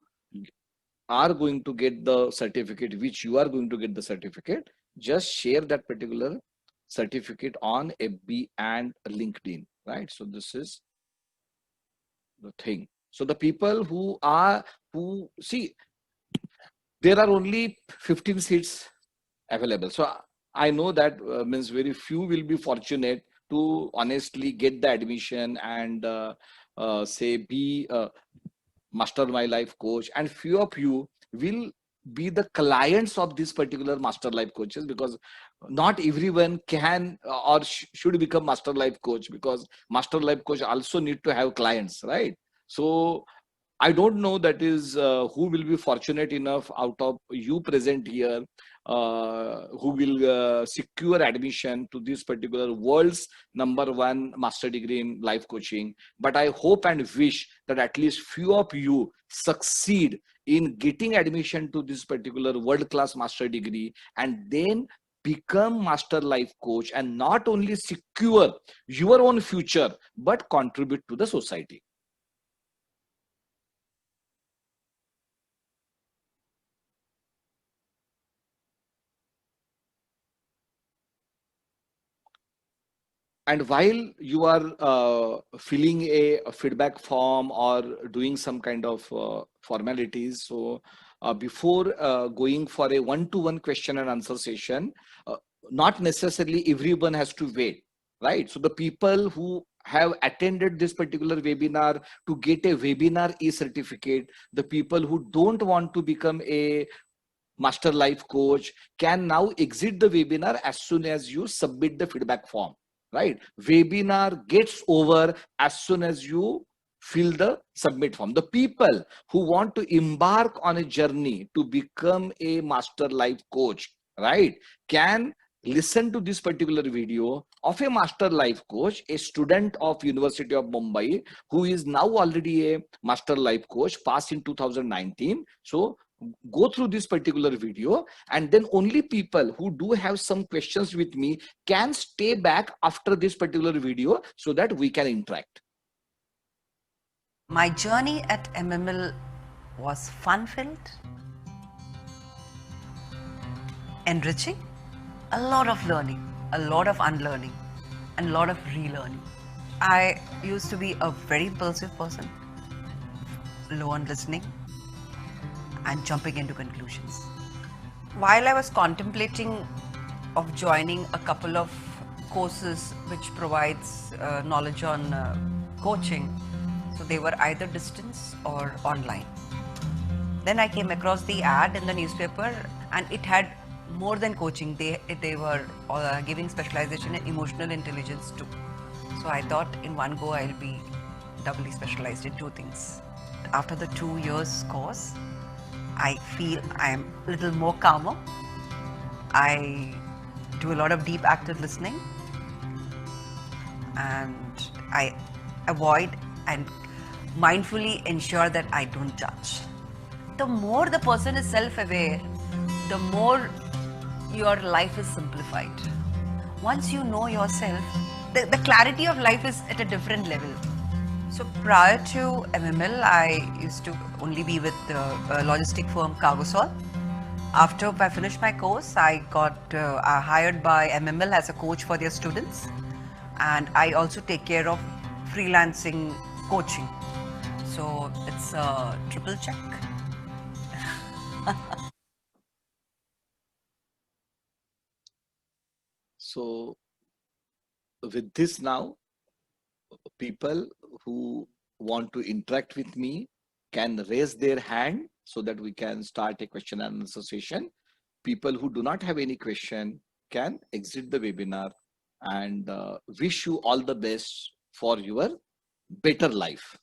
are going to get the certificate, which you are going to get the certificate, just share that particular certificate on FB and LinkedIn, right? So this is the thing. So the people who see, there are only 15 seats available. So I know that means very few will be fortunate to honestly get the admission and say be master my life coach, and few of you will be the clients of this particular master life coaches, because not everyone can or should become master life coach, because master life coach also need to have clients, right? So I don't know that is who will be fortunate enough out of you present here who will secure admission to this particular world's #1 master degree in life coaching. But I hope and wish that at least few of you succeed in getting admission to this particular world-class master degree, and then become master life coach, and not only secure your own future, but contribute to the society. And while you are filling a feedback form or doing some kind of formalities, so before going for a one-to-one question and answer session, not necessarily everyone has to wait, right? So the people who have attended this particular webinar to get a webinar e-certificate, the people who don't want to become a master life coach can now exit the webinar as soon as you submit the feedback form, right? Webinar gets over as soon as you fill the submit form. The people who want to embark on a journey to become a master life coach, right, can listen to this particular video of a master life coach, a student of University of Mumbai, who is now already a master life coach, passed in 2019. So go through this particular video, and then only people who do have some questions with me can stay back after this particular video so that we can interact. My journey at MML was fun-filled, enriching, a lot of learning, a lot of unlearning, and a lot of relearning. I used to be a very impulsive person, low on listening and jumping into conclusions. While I was contemplating of joining a couple of courses which provides knowledge on coaching, so they were either distance or online. Then I came across the ad in the newspaper, and it had more than coaching. They were giving specialization in emotional intelligence too. So I thought in one go I'll be doubly specialized in two things. After the 2 years course, I feel I am a little more calmer. I do a lot of deep active listening, and I avoid and mindfully ensure that I don't judge. The more the person is self-aware, the more your life is simplified. Once you know yourself, the clarity of life is at a different level. So prior to MML, I used to only be with the logistic firm Cargosol. After I finished my course, I got hired by MML as a coach for their students, and I also take care of freelancing coaching. So it's a triple check. So with this now, people who want to interact with me can raise their hand so that we can start a question and answer session. People who do not have any question can exit the webinar, and wish you all the best for your better life.